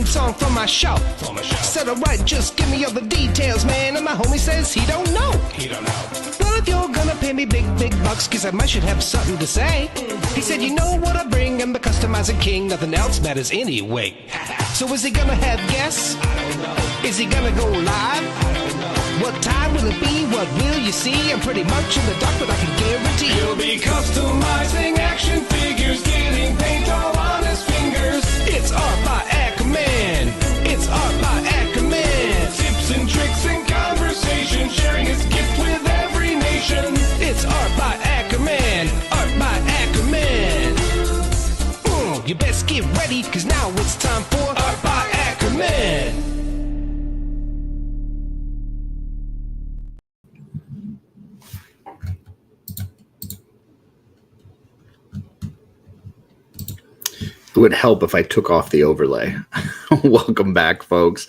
theme song for my show. Said alright, just give me all the details, man. And my homie says he don't know. Well, if you're gonna pay me big bucks, cause I might should have something to say. He said, you know what I bring, I'm the customizing king, nothing else matters anyway. So is he gonna have guests? I don't know. Is he gonna go live? I don't know. What time will it be? What will you see? I'm pretty much in the dark, but I can guarantee you'll be customizing action figures, getting paint all on his fingers. It's art by Akerman. It's art by Akerman. Tips and tricks and conversation, sharing his gift with every nation. It's art by Akerman. Art by Akerman. You best get ready, cause now it's time for Art by Akerman. It would help if I took off the overlay. Welcome back, folks,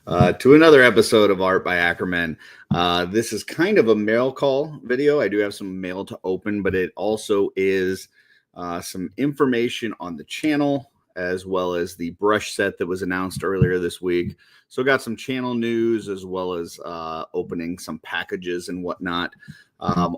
to another episode of Art by Akerman. This is kind of a mail call video. I do have some mail to open, but it also is some information on the channel, as well as the brush set that was announced earlier this week. So got some channel news, as well as opening some packages and whatnot.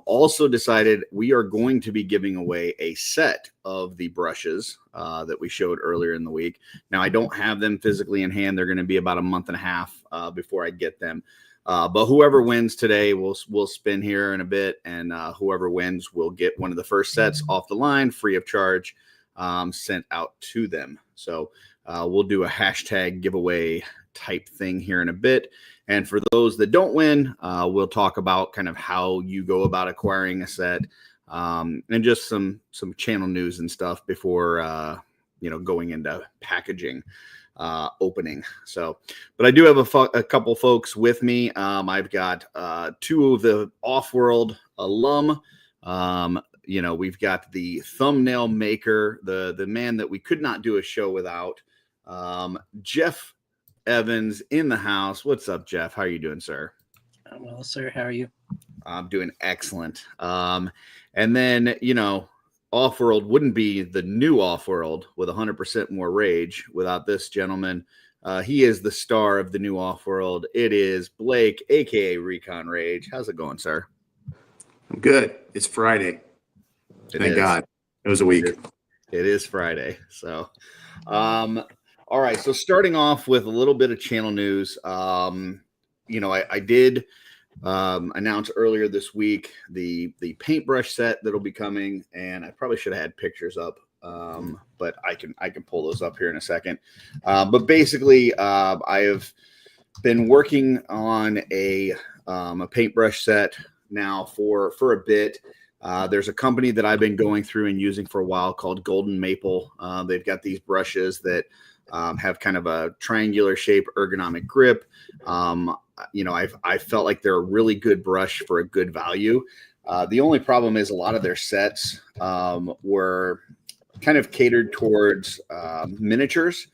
Also decided we are going to be giving away a set of the brushes that we showed earlier in the week. Now, I don't have them physically in hand. They're going to be about a month and a half before I get them. But whoever wins today, we'll spin here in a bit, and whoever wins will get one of the first sets off the line, free of charge, sent out to them. So we'll do a hashtag giveaway type thing here in a bit. And for those that don't win, we'll talk about kind of how you go about acquiring a set, and just some channel news and stuff before going into packaging opening. So, but I do have a couple folks with me. I've got two of the Off-World alum. We've got the thumbnail maker, the man that we could not do a show without, Jeff Evans in the house. What's up, Jeff? How are you doing, sir? I'm well, sir. How are you? I'm doing excellent. And then, Off-World wouldn't be the new Off-World with 100% more rage without this gentleman. He is the star of the new Off-World. It is Blake, aka Recon Rage. How's it going, sir? I'm good. It's Friday. Thank God. It was a week. It is Friday. So, all right. So starting off with a little bit of channel news. I did announce earlier this week the paintbrush set that'll be coming, and I probably should have had pictures up, but I can pull those up here in a second. But basically, I have been working on a paintbrush set now for a bit. There's a company that I've been going through and using for a while called Golden Maple. They've got these brushes that have kind of a triangular shape ergonomic grip. I felt like they're a really good brush for a good value. The only problem is a lot of their sets were kind of catered towards miniatures,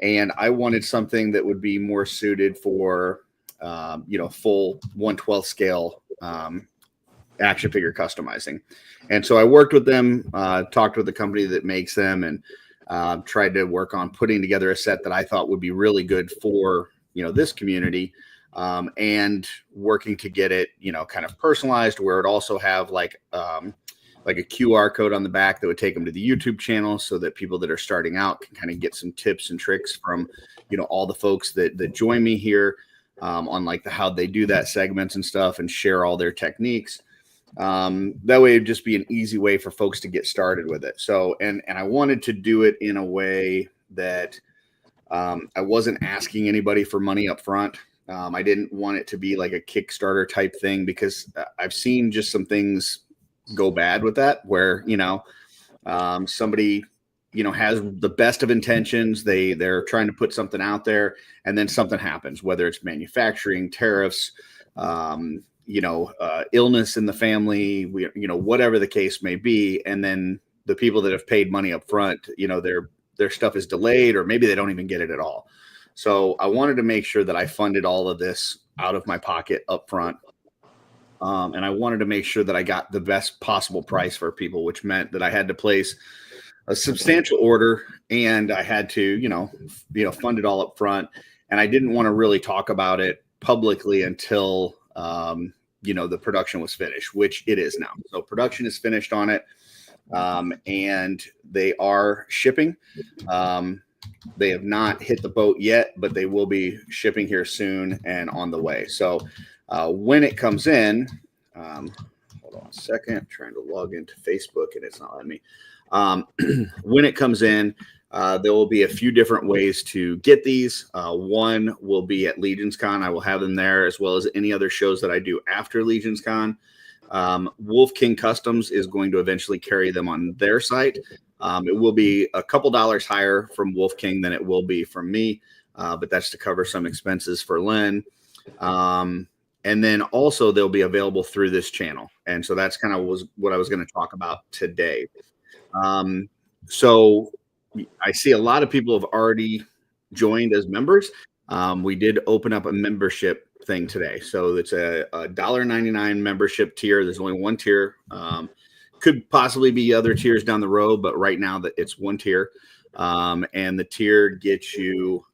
and I wanted something that would be more suited for full 1/12 scale action figure customizing. And so I worked with them, talked with the company that makes them, and tried to work on putting together a set that I thought would be really good for this community, and working to get it kind of personalized, where it also have like a QR code on the back that would take them to the YouTube channel, so that people that are starting out can kind of get some tips and tricks from all the folks that join me here on like the how they do that segments and stuff, and share all their techniques. That way it'd just be an easy way for folks to get started with it. So, and I wanted to do it in a way that I wasn't asking anybody for money up front. I didn't want it to be like a Kickstarter type thing, because I've seen just some things go bad with that, where, somebody, has the best of intentions. They're trying to put something out there, and then something happens, whether it's manufacturing, tariffs, illness in the family, whatever the case may be. And then the people that have paid money up front, their stuff is delayed, or maybe they don't even get it at all. So I wanted to make sure that I funded all of this out of my pocket up front. And I wanted to make sure that I got the best possible price for people, which meant that I had to place a substantial order, and I had to, fund it all up front. And I didn't want to really talk about it publicly until, the production was finished, which it is now. So production is finished on it, and they are shipping. They have not hit the boat yet, but they will be shipping here soon and on the way. So when it comes in, hold on a second, I'm trying to log into Facebook and it's not letting me. When it comes in, there will be a few different ways to get these. One will be at Legions Con. I will have them there, as well as any other shows that I do after Legions Con. Wolf King Customs is going to eventually carry them on their site. It will be a couple dollars higher from Wolf King than it will be from me, but that's to cover some expenses for Len. And then also they'll be available through this channel. And so that's kind of what I was going to talk about today. So I see a lot of people have already joined as members. We did open up a membership thing today. So it's a $1.99 membership tier. There's only one tier. Could possibly be other tiers down the road, but right now that it's one tier. And the tier gets you,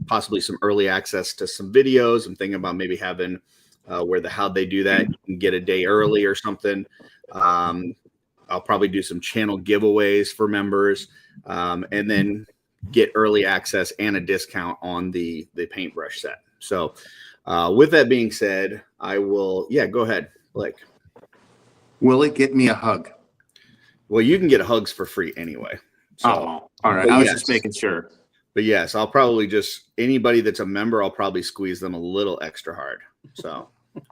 possibly some early access to some videos. I'm thinking about maybe having how they do that. You can get a day early or something. I'll probably do some channel giveaways for members, and then get early access and a discount on the paintbrush set. So with that being said, I will, go ahead, Blake. Willie, get me a hug. Well, you can get hugs for free anyway. So, all right. I was just making sure. But yes, I'll probably anybody that's a member, I'll probably squeeze them a little extra hard. So,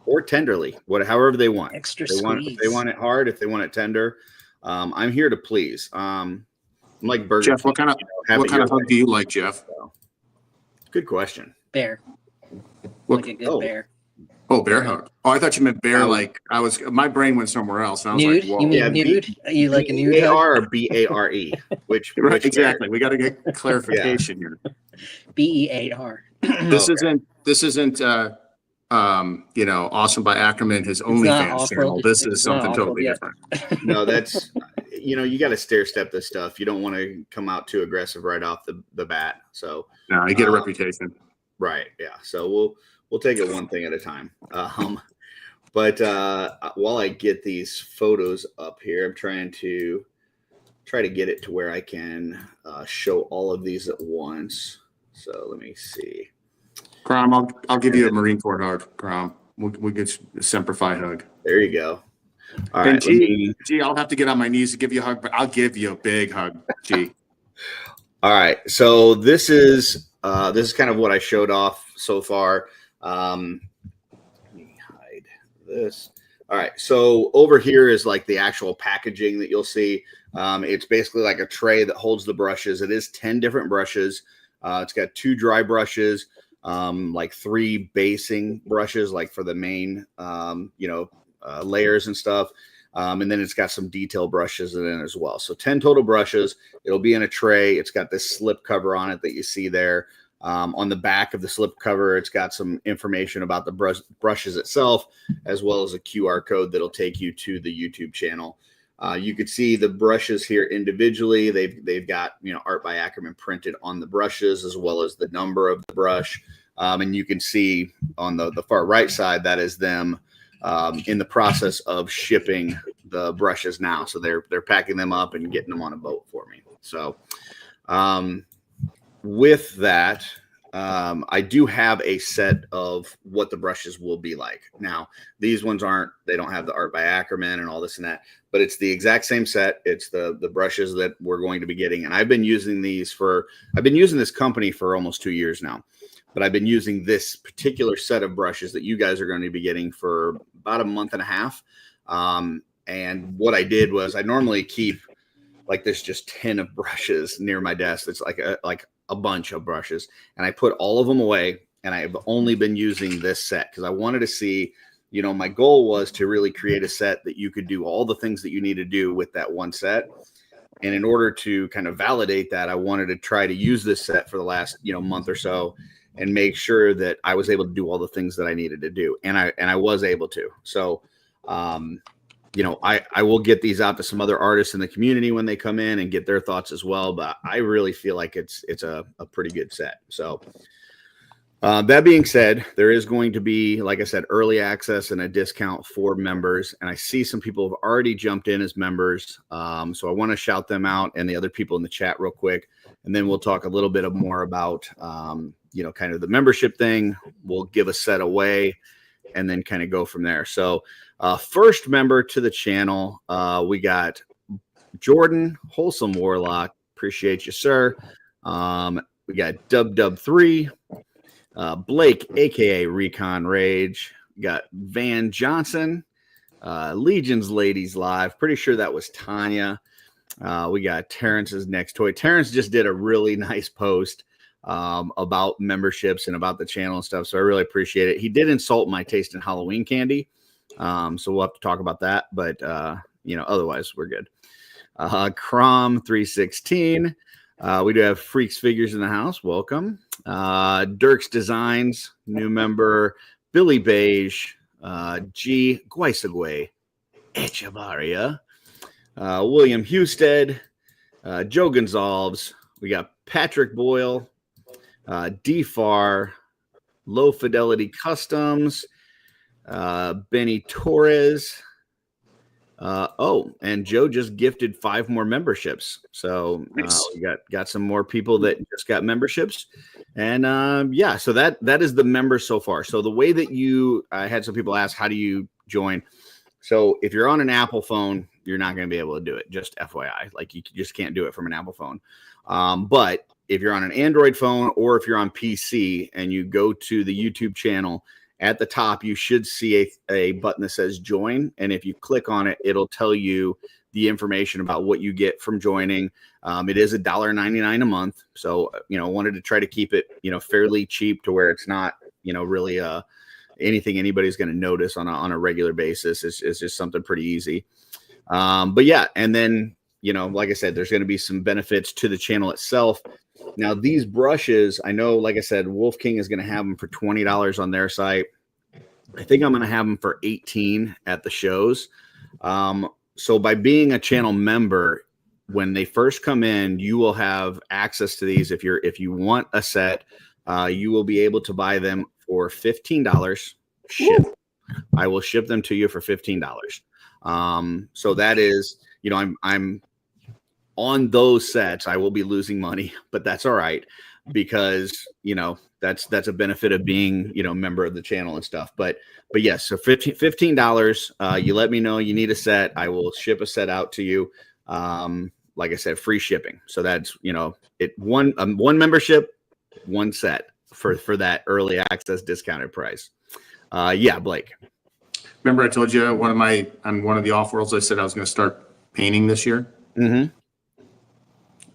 or tenderly, however they want. Extra squeeze. If they want it hard, if they want it tender, I'm here to please. I'm like Burger Jeff, King, what kind of hug do you like, Jeff? So, good question. Bear. What, like a good bear. Oh, bear hug. Oh, I thought you meant bear. Like my brain went somewhere else. And I was nude? like, whoa. You mean nude? You like a nude hug? B-A-R or B-A-R-E? Which exactly. We got to get clarification here. B-E-A-R. This isn't Awesome by Akerman, his OnlyFans channel. This is something totally different. No, that's you got to stair step this stuff. You don't want to come out too aggressive right off the bat. So no, you get a reputation. Right. Yeah. So we'll take it one thing at a time. But while I get these photos up here, I'm trying to get it to where I can show all of these at once. So let me see. Crom, I'll give you a Marine Corps hug. Crom, we'll get a Semper Fi hug. There you go. All and right. G, I'll have to get on my knees to give you a hug, but I'll give you a big hug, G. All right. So this is kind of what I showed off so far. Let me hide this. All right. So over here is like the actual packaging that you'll see. It's basically like a tray that holds the brushes. It is 10 different brushes. It's got 2 dry brushes, like 3 basing brushes, like for the main, layers and stuff. And then it's got some detail brushes in it as well. So 10 total brushes. It'll be in a tray. It's got this slip cover on it that you see there. On the back of the slip cover, it's got some information about the brushes itself, as well as a QR code that'll take you to the YouTube channel. You could see the brushes here individually. They've got Art by Akerman printed on the brushes, as well as the number of the brush. And you can see on the far right side, that is them in the process of shipping the brushes now. So they're packing them up and getting them on a boat for me. So with that, I do have a set of what the brushes will be like. Now, these ones they don't have the Art by Akerman and all this and that, but it's the exact same set. It's the brushes that we're going to be getting. And I've been using this company for almost 2 years now, but I've been using this particular set of brushes that you guys are going to be getting for about a month and a half. And what I did was I normally keep like this just 10 of brushes near my desk. It's like a bunch of brushes, and I put all of them away, and I've only been using this set because I wanted to see, my goal was to really create a set that you could do all the things that you need to do with that one set. And in order to kind of validate that, I wanted to try to use this set for the last, month or so and make sure that I was able to do all the things that I needed to do. And I was able to. So I will get these out to some other artists in the community when they come in and get their thoughts as well. But I really feel like it's a pretty good set. So that being said, there is going to be, like I said, early access and a discount for members. And I see some people have already jumped in as members. So I want to shout them out and the other people in the chat real quick. And then we'll talk a little bit more about, kind of the membership thing. We'll give a set away and then kind of go from there. So first member to the channel, we got Jordan, Wholesome Warlock. Appreciate you, sir. We got Dub3. Blake, aka Recon Rage, got Van Johnson, Legion's Ladies Live. Pretty sure that was Tanya. We got Terrence's Next Toy. Terrence just did a really nice post about memberships and about the channel and stuff. So I really appreciate it. He did insult my taste in Halloween candy. So we'll have to talk about that. But, otherwise we're good. Crom 316. We do have Freaks Figures in the house. Welcome. Dirk's Designs, new member. Billy Beige, G. Guaisagwe, Echevarria, William Husted, Joe Gonzalez. We got Patrick Boyle, DFAR, Low Fidelity Customs, Benny Torres. And Joe just gifted 5 more memberships. So Nice. we got some more people that just got memberships. And so that is the members so far. So the way that I had some people ask, how do you join? So if you're on an Apple phone, you're not going to be able to do it. Just FYI, like you just can't do it from an Apple phone. But if you're on an Android phone or if you're on PC and you go to the YouTube channel, at the top, you should see a button that says join. And if you click on it, it'll tell you the information about what you get from joining. It is $1.99 a month. So, wanted to try to keep it, fairly cheap to where it's not, really anything anybody's going to notice on a regular basis. It's just something pretty easy. But yeah, and then, like I said, there's going to be some benefits to the channel itself. Now, these brushes, I know, like I said, Wolf King is going to have them for $20 on their site. I think I'm going to have them for $18 at the shows. So by being a channel member, when they first come in, you will have access to these. If you want a set, you will be able to buy them for $15. Ship. I will ship them to you for $15. So that is, I'm on those sets, I will be losing money, but that's all right because, that's a benefit of being, a member of the channel and stuff. But yes, so $15, you let me know you need a set. I will ship a set out to you. Like I said, free shipping. So that's, one membership, one set for that early access discounted price. Blake. Remember I told you on one of the off worlds, I said I was going to start painting this year. Mm-hmm.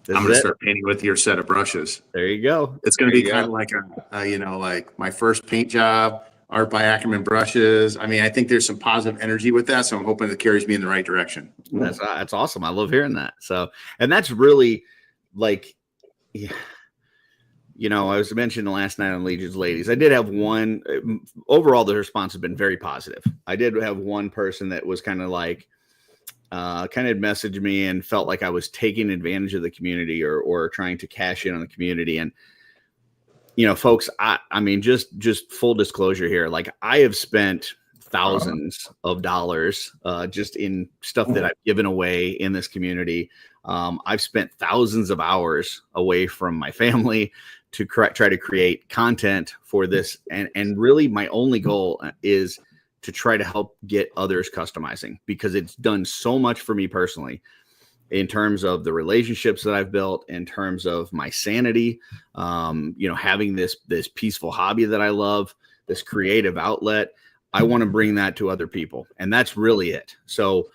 I'm going to start painting with your set of brushes. There you go. It's going to be kind of like like my first paint job, art by Akerman brushes. I mean, I think there's some positive energy with that. So I'm hoping it carries me in the right direction. That's awesome. I love hearing that. So, and that's really like, I was mentioning the last night on Legion's Ladies. I did have one, overall, the response has been very positive. I did have one person that was kind of like, kind of messaged me and felt like I was taking advantage of the community or trying to cash in on the community. And, folks, I mean, just full disclosure here. Like I have spent thousands of dollars just in stuff that I've given away in this community. I've spent thousands of hours away from my family to try to create content for this. And really my only goal is to try to help get others customizing, because it's done so much for me personally in terms of the relationships that I've built, in terms of my sanity, having this peaceful hobby that I love, this creative outlet. I want to bring that to other people. And that's really it. So,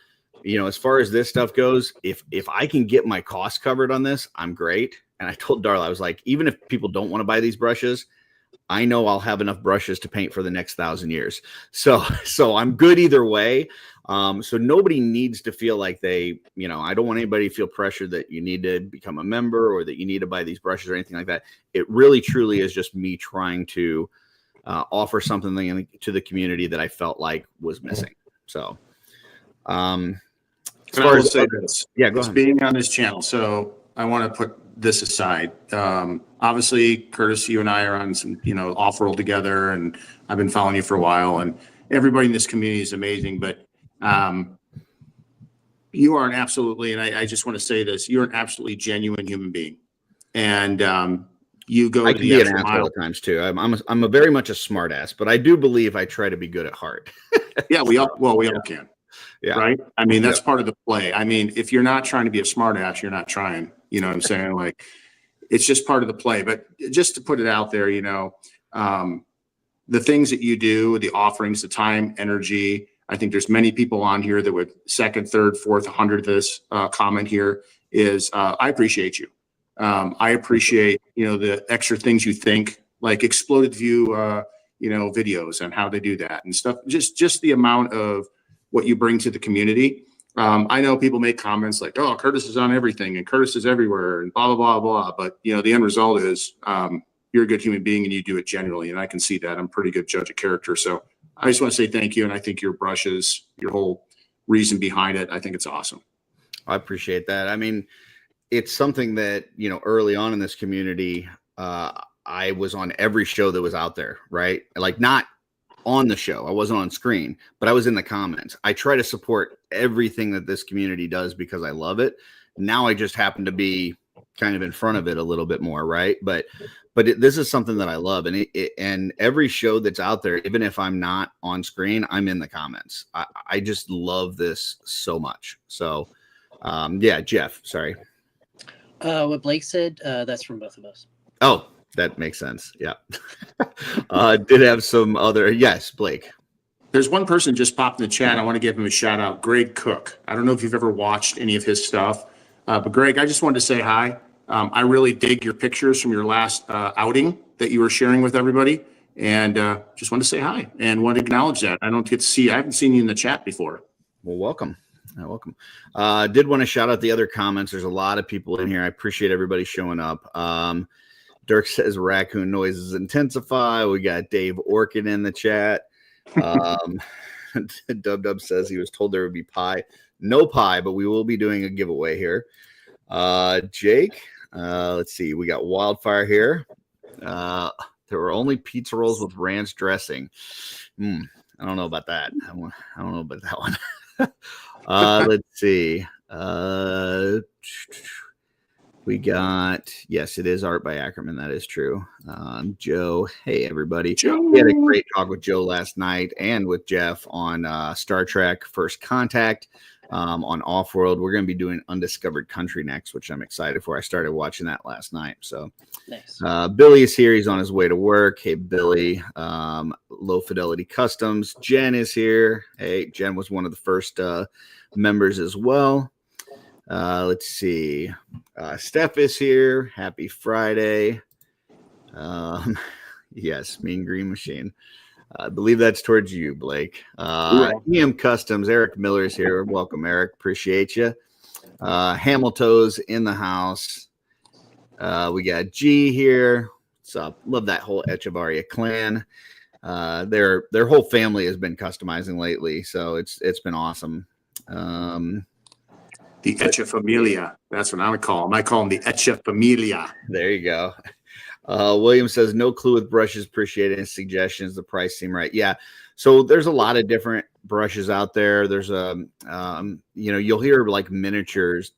as far as this stuff goes, if I can get my costs covered on this, I'm great. And I told Darla, I was like, even if people don't want to buy these brushes, I know I'll have enough brushes to paint for the next 1,000 years. So I'm good either way. So nobody needs to feel like I don't want anybody to feel pressure that you need to become a member or that you need to buy these brushes or anything like that. It really, truly is just me trying to offer something to the community that I felt like was missing. So, As And I far will as say this. yeah, go It's ahead. being on this channel. So I want to put this aside. Obviously, Curtis, you and I are on some, off-road together, and I've been following you for a while, and everybody in this community is amazing. But you are an absolutely, and I just want to say this, you're an absolutely genuine human being. And you go I to can the be an extra asshole mile. at times too. I'm a very much a smart ass, but I do believe I try to be good at heart. Yeah, we all can. Yeah. Right. I mean, that's part of the play. I mean, if you're not trying to be a smart ass, you're not trying, you know what I'm saying? Like, it's just part of the play. But just to put it out there, the things that you do, the offerings, the time, energy, I think there's many people on here that would second, third, fourth, 100th this comment here is I appreciate you. I appreciate, the extra things you think, like exploded view, videos and how they do that and stuff. Just the amount of what you bring to the community. I know people make comments like, oh, Curtis is on everything and Curtis is everywhere and blah, blah, blah, blah. But, the end result is you're a good human being and you do it genuinely. And I can see that. I'm a pretty good judge of character. So I just want to say thank you. And I think your brushes, your whole reason behind it, I think it's awesome. I appreciate that. I mean, it's something that, early on in this community, I was on every show that was out there, right? Like not on the show. I wasn't on screen, but I was in the comments. I try to support everything that this community does because I love it. Now I just happen to be kind of in front of it a little bit more, right? But this is something that I love, and and every show that's out there, even if I'm not on screen, I'm in the comments. I just love this so much. So, yeah, Jeff, sorry. What Blake said, that's from both of us. Oh, that makes sense. Yeah. Did have some other, yes, Blake. There's one person just popped in the chat. I want to give him a shout out, Greg Cook. I don't know if you've ever watched any of his stuff, but Greg, I just wanted to say hi. I really dig your pictures from your last outing that you were sharing with everybody, and just wanted to say hi and want to acknowledge that. I don't get to see, I haven't seen you in the chat before. Well, welcome. Welcome. Did want to shout out the other comments. There's a lot of people in here. I appreciate everybody showing up. Dirk says raccoon noises intensify. We got Dave Orkin in the chat. Dub says he was told there would be pie. No pie, but we will be doing a giveaway here. Jake, let's see. We got Wildfire here. There were only pizza rolls with ranch dressing. I don't know about that. I don't know about that one. Let's see. We got, yes, it is art by Akerman. That is true. Joe, hey, everybody. Joe. We had a great talk with Joe last night and with Jeff on Star Trek First Contact on Off-World. We're going to be doing Undiscovered Country next, which I'm excited for. I started watching that last night. So Nice. Billy is here. He's on his way to work. Hey, Billy. Low Fidelity Customs. Jen is here. Hey, Jen was one of the first members as well. Let's see. Steph is here. Happy Friday. Yes, Mean Green Machine. I believe that's towards you, Blake. EM Customs. Eric Miller is here. Welcome, Eric. Appreciate you. Hamilton's in the house. We got G here. What's up? Love that whole Echevarria clan. Their whole family has been customizing lately, so it's been awesome. The Echa Familia. That's what I would call them. I call them the Echa Familia. There you go. William says, no clue with brushes. Appreciate any suggestions. The price seem right. Yeah. So there's a lot of different brushes out there. There's you'll hear like miniatures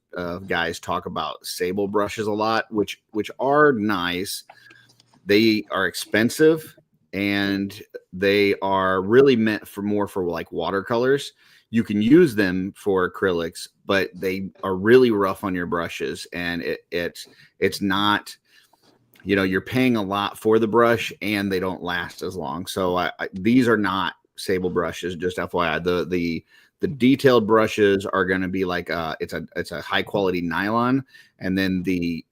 guys talk about sable brushes a lot, which are nice. They are expensive and they are really meant for more for like watercolors. You can use them for acrylics, but they are really rough on your brushes, and it's not, you're paying a lot for the brush and they don't last as long. So these are not sable brushes, just FYI. The detailed brushes are going to be like it's a high quality nylon, and then the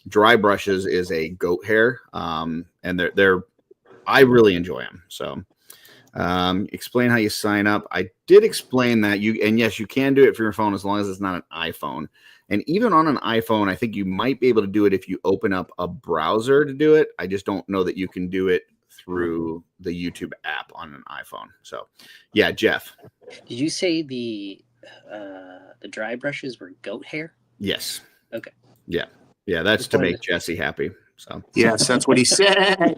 dry brushes is a goat hair, and they're I really enjoy them. So. Explain how you sign up. I did explain that yes, you can do it for your phone as long as it's not an iPhone. And even on an iPhone, I think you might be able to do it if you open up a browser to do it. I just don't know that you can do it through the YouTube app on an iPhone. So yeah, Jeff. Did you say the dry brushes were goat hair? Yes. Okay. Yeah. That's to make Jesse happy. So yes, that's what he said.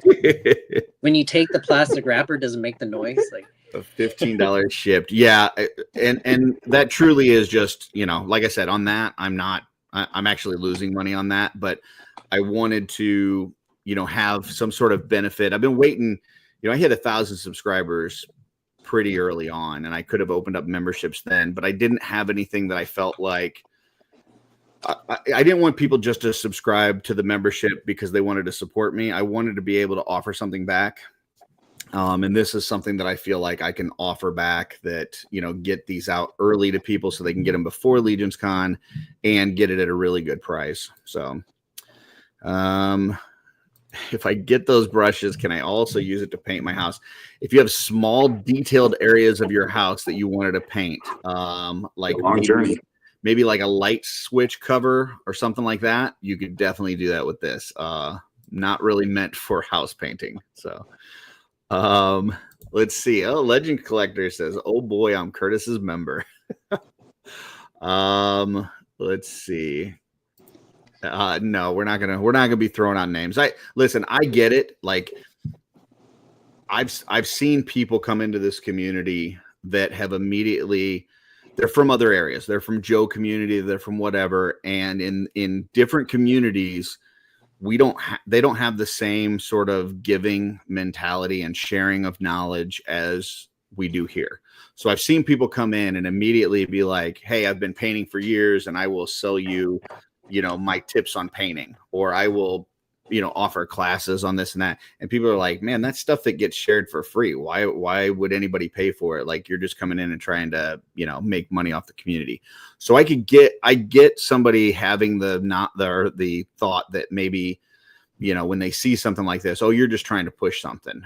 When you take the plastic wrapper, does it make the noise? Like $15 shipped. Yeah. And that truly is just, like I said, on that, I'm actually losing money on that, but I wanted to, have some sort of benefit. I've been waiting, I hit 1,000 subscribers pretty early on, and I could have opened up memberships then, but I didn't have anything that I felt like I didn't want people just to subscribe to the membership because they wanted to support me. I wanted to be able to offer something back. And this is something that I feel like I can offer back that, get these out early to people so they can get them before Legion's Con and get it at a really good price. So, if I get those brushes, can I also use it to paint my house? If you have small detailed areas of your house that you wanted to paint, like long journey. Maybe like a light switch cover or something like that, you could definitely do that with this. Not really meant for house painting. So, let's see. Oh, Legend Collector says, "Oh boy, I'm Curtis's member." Let's see. No, we're not gonna be throwing out names. I get it. Like, I've seen people come into this community that have immediately. They're from other areas. They're from Joe community. They're from whatever. And in different communities, they don't have the same sort of giving mentality and sharing of knowledge as we do here. So I've seen people come in and immediately be like, "Hey, I've been painting for years and I will sell you, my tips on painting, or I will, offer classes on this and that." And people are like, "Man, that's stuff that gets shared for free. Why would anybody pay for it? Like, you're just coming in and trying to, make money off the community." So I get somebody having the thought that maybe, when they see something like this, "Oh, you're just trying to push something."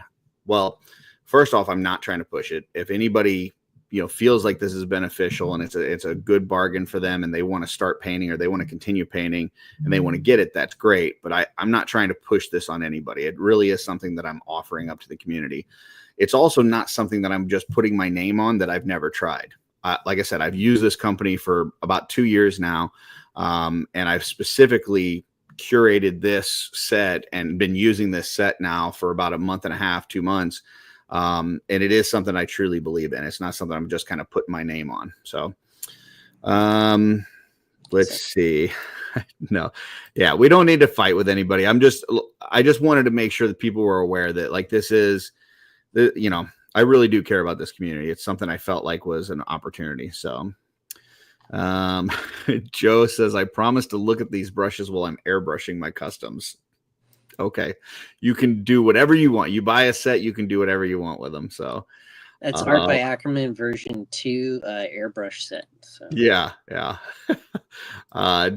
Well, first off, I'm not trying to push it. If anybody, feels like this is beneficial and it's a good bargain for them and they want to start painting or they want to continue painting and they want to get it, that's great. But I'm not trying to push this on anybody. It really is something that I'm offering up to the community. It's also not something that I'm just putting my name on that I've never tried. Like I said, I've used this company for about 2 years now. And I've specifically curated this set and been using this set now for about a month and a half, 2 months. And it is something I truly believe in. It's not something I'm just kind of putting my name on. So, let's see. No, yeah, we don't need to fight with anybody. I just wanted to make sure that people were aware that, like, this is, I really do care about this community. It's something I felt like was an opportunity. So, Joe says, "I promise to look at these brushes while I'm airbrushing my customs." Okay, you can do whatever you want. You buy a set, you can do whatever you want with them. So that's Art by Akerman version 2 airbrush set. So. Yeah.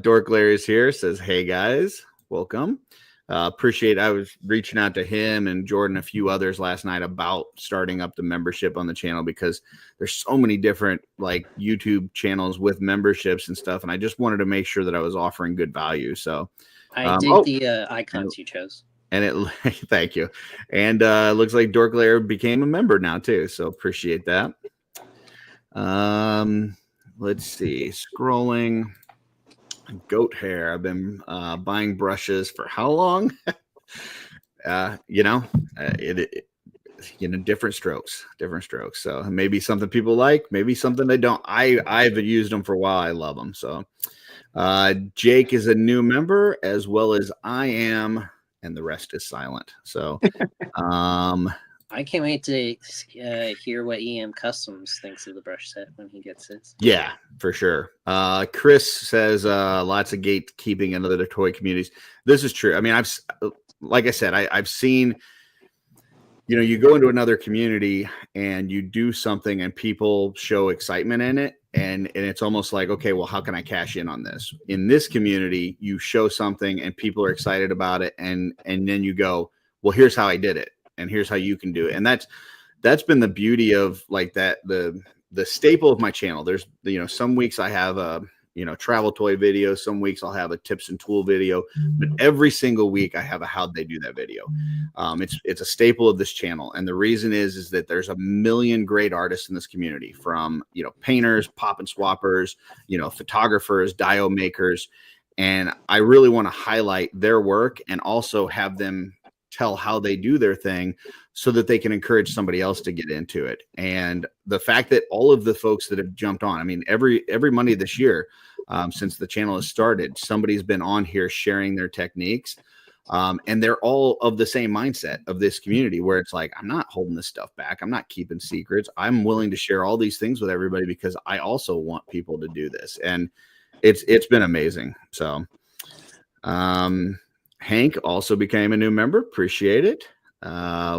Dork Larry's here, says, "Hey guys, welcome. Appreciate. I was reaching out to him and Jordan, a few others last night about starting up the membership on the channel because there's so many different like YouTube channels with memberships and stuff, and I just wanted to make sure that I was offering good value. So." I dig the icons you chose. And thank you. And looks like Dork Lair became a member now too. So appreciate that. Let's see. Scrolling. Goat hair. I've been buying brushes for how long? Different strokes. So maybe something people like, maybe something they don't. I've used them for a while. I love them. So Jake is a new member as well as I am, and the rest is silent. So I can't wait to hear what EM Customs thinks of the brush set when he gets his. Yeah, for sure. Chris says lots of gatekeeping in other toy communities. This is true. I mean, I've seen, you go into another community and you do something and people show excitement in it. And it's almost like, okay, well, how can I cash in on this? In this community, you show something and people are excited about it. And then you go, well, here's how I did it. And here's how you can do it. And that's been the beauty of like that, the staple of my channel. There's, some weeks I have travel toy video. Some weeks I'll have a tips and tool video, but every single week I have a how'd they do that video. It's a staple of this channel. And the reason is that there's a million great artists in this community, from, painters, pop and swappers, photographers, dio makers. And I really want to highlight their work and also have them tell how they do their thing so that they can encourage somebody else to get into it. And the fact that all of the folks that have jumped on, I mean, every Monday this year, since the channel has started, somebody's been on here sharing their techniques. And they're all of the same mindset of this community, where it's like, I'm not holding this stuff back. I'm not keeping secrets. I'm willing to share all these things with everybody because I also want people to do this. And it's been amazing. So, Hank also became a new member. Appreciate it.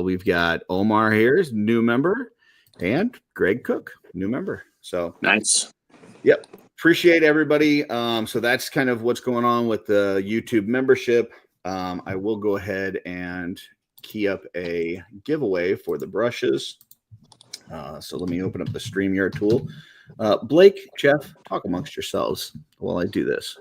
We've got Omar here is new member, and Greg Cook, new member. So nice. Yep. Appreciate everybody. So that's kind of what's going on with the YouTube membership. I will go ahead and key up a giveaway for the brushes. So let me open up the StreamYard tool. Blake, Jeff, talk amongst yourselves while I do this.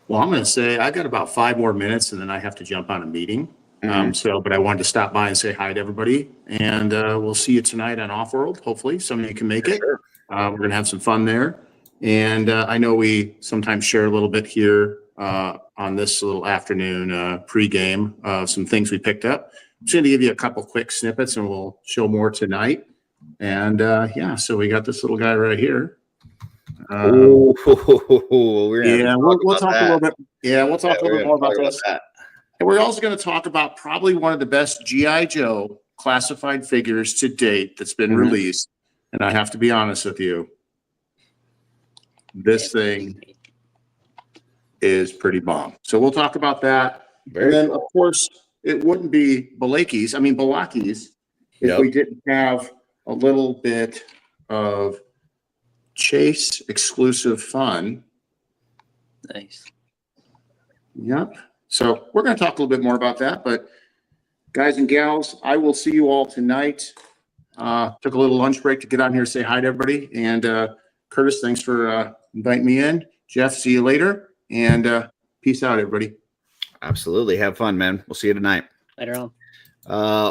Well, I'm going to say I got about 5 more minutes and then I have to jump on a meeting. But I wanted to stop by and say hi to everybody, and we'll see you tonight on Offworld. Hopefully some of you can make it. Sure. We're going to have some fun there. And I know we sometimes share a little bit here on this little afternoon pregame of some things we picked up. I'm just going to give you a couple quick snippets and we'll show more tonight. And so we got this little guy right here. We'll talk a little bit. Yeah, we'll talk a little bit more about this. And we're also going to talk about probably one of the best G.I. Joe classified figures to date that's been released. And I have to be honest with you, this thing is pretty bomb. So we'll talk about that. And then, of course, it wouldn't be Balaki's if we didn't have a little bit of Chase exclusive fun. Nice. Yep. So we're going to talk a little bit more about that. But guys and gals, I will see you all tonight. Took a little lunch break to get on here and say hi to everybody. And Curtis, thanks for inviting me in. Jeff, see you later. And peace out, everybody. Absolutely. Have fun, man. We'll see you tonight. Later on.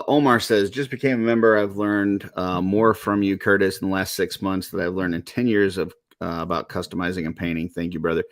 Omar says, just became a member. I've learned more from you, Curtis, in the last 6 months that I've learned in 10 years of about customizing and painting. Thank you, brother.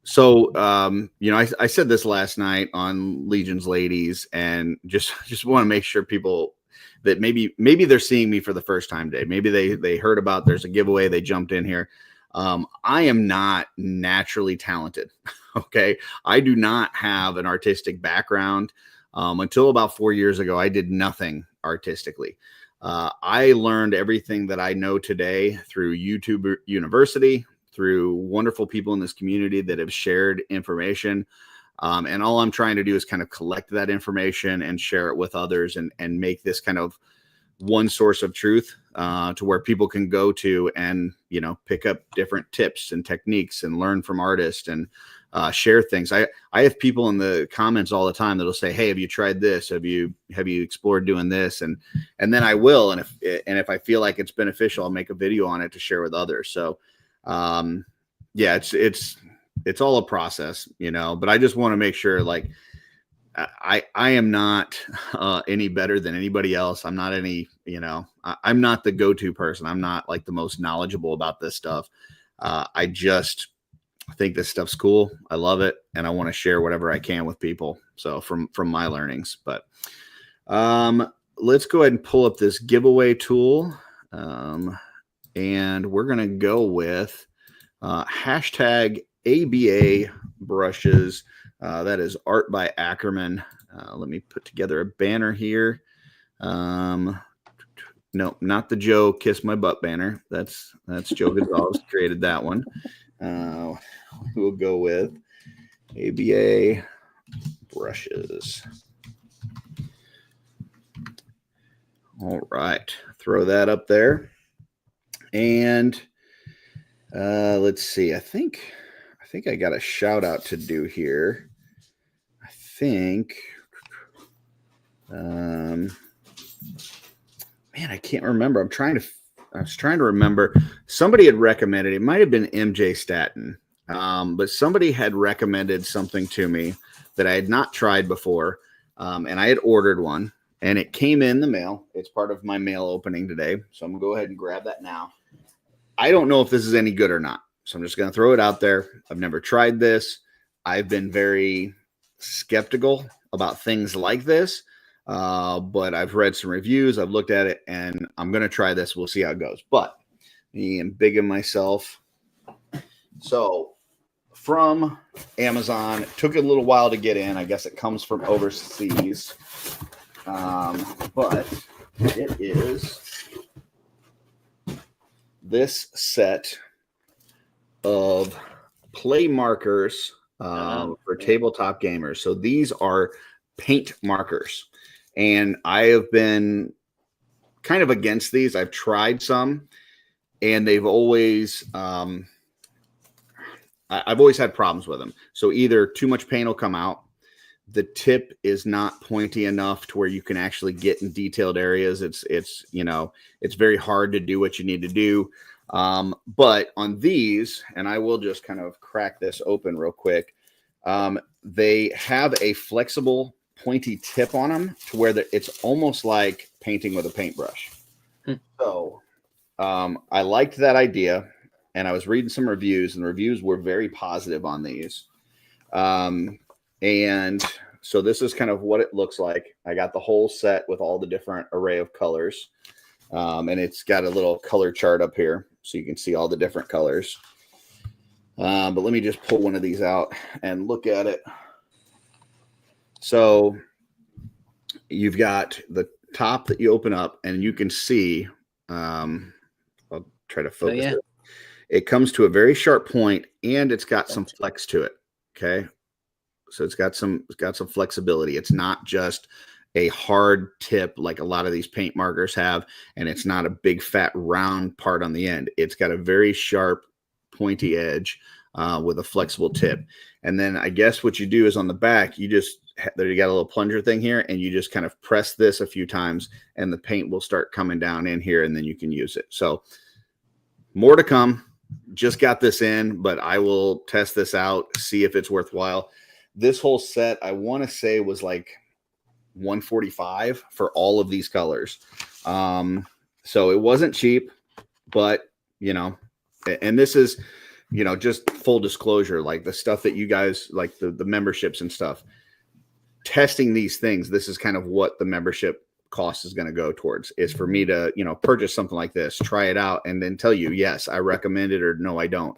So, I said this last night on Legion's Ladies, and just want to make sure people that maybe they're seeing me for the first time today. Maybe they heard about there's a giveaway. They jumped in here. I am not naturally talented. Okay. I do not have an artistic background. Until about 4 years ago, I did nothing artistically. I learned everything that I know today through YouTube University, through wonderful people in this community that have shared information. And all I'm trying to do is kind of collect that information and share it with others and make this kind of one source of truth to where people can go to and, pick up different tips and techniques and learn from artists and share things. I have people in the comments all the time that'll say, hey, have you tried this? Have you explored doing this? And then I will. And if I feel like it's beneficial, I'll make a video on it to share with others. So, it's all a process, but I just want to make sure, like, I am not any better than anybody else. I'm not I'm not the go-to person. I'm not like the most knowledgeable about this stuff. I just think this stuff's cool. I love it. And I want to share whatever I can with people. So from my learnings, but let's go ahead and pull up this giveaway tool. And we're going to go with hashtag ABA brushes. That is art by Akerman. Let me put together a banner here. No, not the Joe Kiss My Butt banner. That's Joe Gonzalez created that one. We'll go with ABA brushes. All right. Throw that up there. And let's see. I think I got a shout out to do here. I think, man, I can't remember. I'm trying to I was trying to remember. Somebody had recommended, it might have been MJ Staten, but somebody had recommended something to me that I had not tried before, and I had ordered one, and it came in the mail. It's part of my mail opening today, so I'm going to go ahead and grab that now. I don't know if this is any good or not, so I'm just going to throw it out there. I've never tried this. I've been very skeptical about things like this. But I've read some reviews, I've looked at it, and I'm going to try this. We'll see how it goes. But me and Big and myself. So from Amazon, it took a little while to get in. I guess it comes from overseas. But it is this set of play markers for tabletop gamers. So these are paint markers. And I have been kind of against these. I've tried some, and they've always, I've always had problems with them. So either too much paint will come out, the tip is not pointy enough to where you can actually get in detailed areas. It's very hard to do what you need to do. But on these, and I will just kind of crack this open real quick. They have a flexible pointy tip on them to where it's almost like painting with a paintbrush. So I liked that idea, and I was reading some reviews, and the reviews were very positive on these. And so this is kind of what it looks like. I got the whole set with all the different array of colors, and it's got a little color chart up here so you can see all the different colors. But let me just pull one of these out and look at it. So you've got the top that you open up, and you can see, I'll try to focus it. It comes to a very sharp point, and it's got some flex to it. Okay. So it's got some flexibility. It's not just a hard tip like a lot of these paint markers have, and it's not a big fat round part on the end. It's got a very sharp pointy edge with a flexible tip. And then I guess what you do is on the back, you got a little plunger thing here, and you just kind of press this a few times, and the paint will start coming down in here, and then you can use it. So more to come. Just got this in, but I will test this out, see if it's worthwhile. This whole set, I want to say, was like $145 for all of these colors. So it wasn't cheap, but and this is, just full disclosure, like the stuff that you guys like, the memberships and stuff, testing these things. This is kind of what the membership cost is going to go towards, is for me to, purchase something like this, try it out, and then tell you, yes, I recommend it, or no, I don't.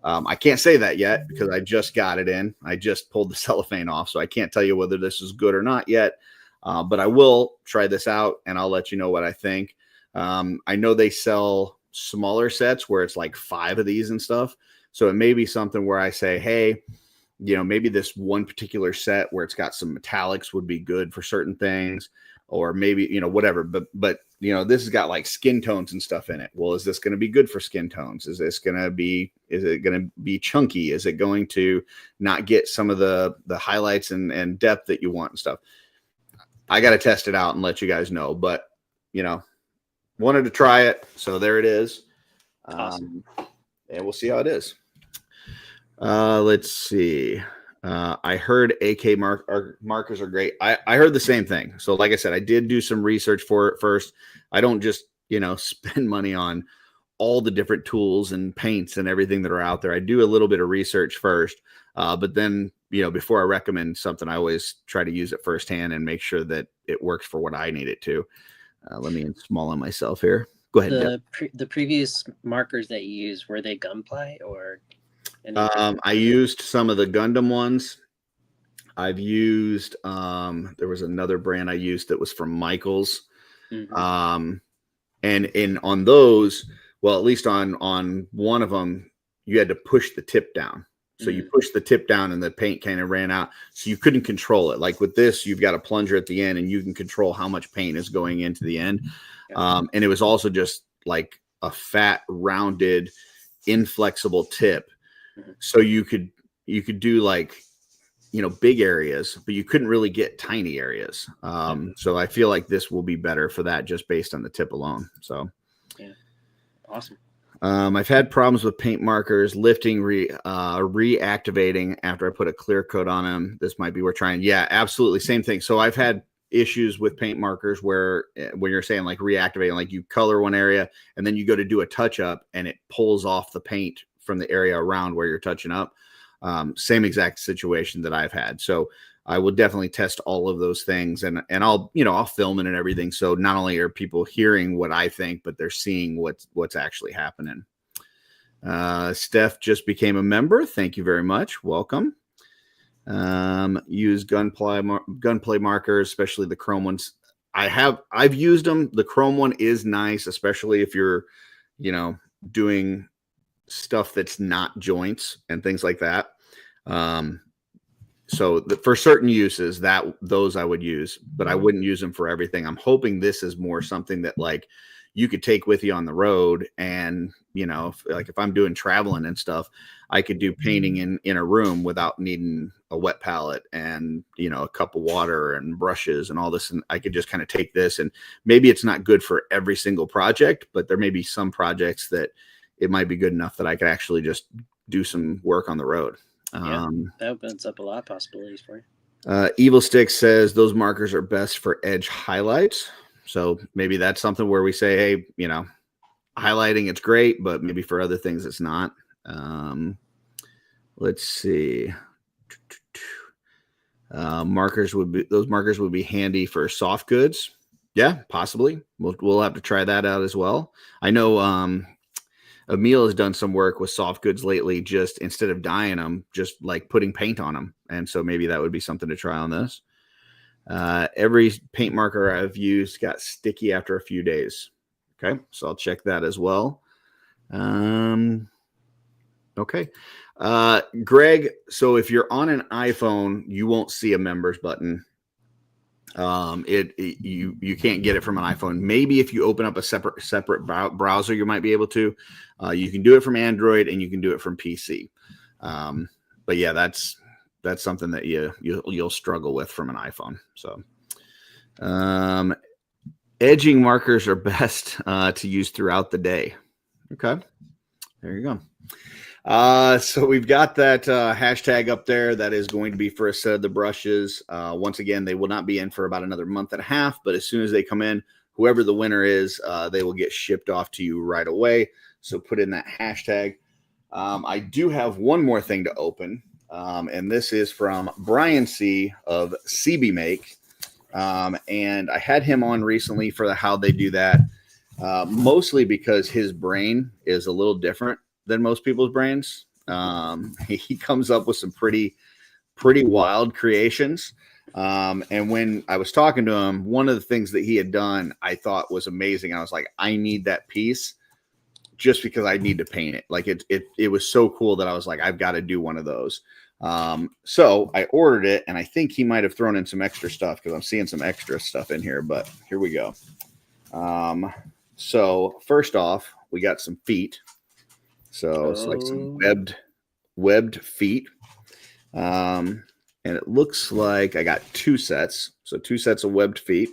I can't say that yet because I just got it in. I just pulled the cellophane off, so I can't tell you whether this is good or not yet. But I will try this out, and I'll let you know what I think. I know they sell smaller sets where it's like 5 of these and stuff. So it may be something where I say, hey, maybe this one particular set where it's got some metallics would be good for certain things, or maybe, whatever. But this has got like skin tones and stuff in it. Well, is this going to be good for skin tones? Is it going to be chunky? Is it going to not get some of the highlights and depth that you want and stuff? I got to test it out and let you guys know, but wanted to try it. So there it is. Awesome. And we'll see how it is. Let's see. I heard AK markers are great. I heard the same thing. So like I said, I did do some research for it first. I don't just, spend money on all the different tools and paints and everything that are out there. I do a little bit of research first. But then, before I recommend something, I always try to use it firsthand and make sure that it works for what I need it to. Let me small on myself here. Go ahead. The previous markers that you used, were they gunpla or? I used some of the Gundam ones. I've used, there was another brand I used that was from Michaels. Mm-hmm. And on those, well, at least on one of them, you had to push the tip down. So you push the tip down and the paint kind of ran out. So you couldn't control it. Like with this, you've got a plunger at the end and you can control how much paint is going into the end. And it was also just like a fat, rounded, inflexible tip. So you could do like, big areas, but you couldn't really get tiny areas. So I feel like this will be better for that just based on the tip alone. So, Awesome. I've had problems with paint markers lifting, reactivating after I put a clear coat on them. This might be worth trying. Yeah, absolutely. Same thing. So I've had issues with paint markers where when you're saying like reactivating, like you color one area and then you go to do a touch up and it pulls off the paint from the area around where you're touching up. Same exact situation that I've had. So I will definitely test all of those things and I'll film it and everything. So not only are people hearing what I think, but they're seeing what's actually happening. Steph just became a member. Thank you very much. Welcome. Use gunplay markers, especially the chrome ones. I've used them. The chrome one is nice, especially if you're, doing stuff that's not joints and things like that. So for certain uses those I would use, but I wouldn't use them for everything. I'm hoping this is more something that like you could take with you on the road. And, if I'm doing traveling and stuff, I could do painting in a room without needing a wet palette and, a cup of water and brushes and all this. And I could just kind of take this, and maybe it's not good for every single project, but there may be some projects that it might be good enough that I could actually just do some work on the road. Yeah, that opens up a lot of possibilities for you. Evil Stick says those markers are best for edge highlights. So maybe that's something where we say, hey, highlighting, it's great, but maybe for other things, it's not. Let's see. Those markers would be handy for soft goods. Yeah, possibly. We'll have to try that out as well. I know, Emil has done some work with soft goods lately, just instead of dyeing them, just like putting paint on them. And so maybe that would be something to try on this. Every paint marker I've used got sticky after a few days. Okay, so I'll check that as well. Okay. Greg, so if you're on an iPhone, you won't see a members button. You can't get it from an iPhone. Maybe if you open up a separate browser, you might be able to. You can do it from Android and you can do it from PC. But yeah, that's something that you'll struggle with from an iPhone. So, edging markers are best to use throughout the day. Okay, there you go. So we've got that hashtag up there that is going to be for a set of the brushes. Once again, they will not be in for about another month and a half, but as soon as they come in, whoever the winner is, they will get shipped off to you right away. So put in that hashtag. I do have one more thing to open, and this is from Brian C. of CB Make. And I had him on recently for the How They Do That, mostly because his brain is a little different than most people's brains. He comes up with some pretty wild creations. And when I was talking to him, one of the things that he had done, I thought was amazing. I was like, I need that piece just because I need to paint it. Like it was so cool that I was like, I've got to do one of those. So I ordered it, and I think he might have thrown in some extra stuff because I'm seeing some extra stuff in here, but here we go. So first off, we got some feet. So it's like some webbed feet. And it looks like I got 2 sets. So 2 sets of webbed feet.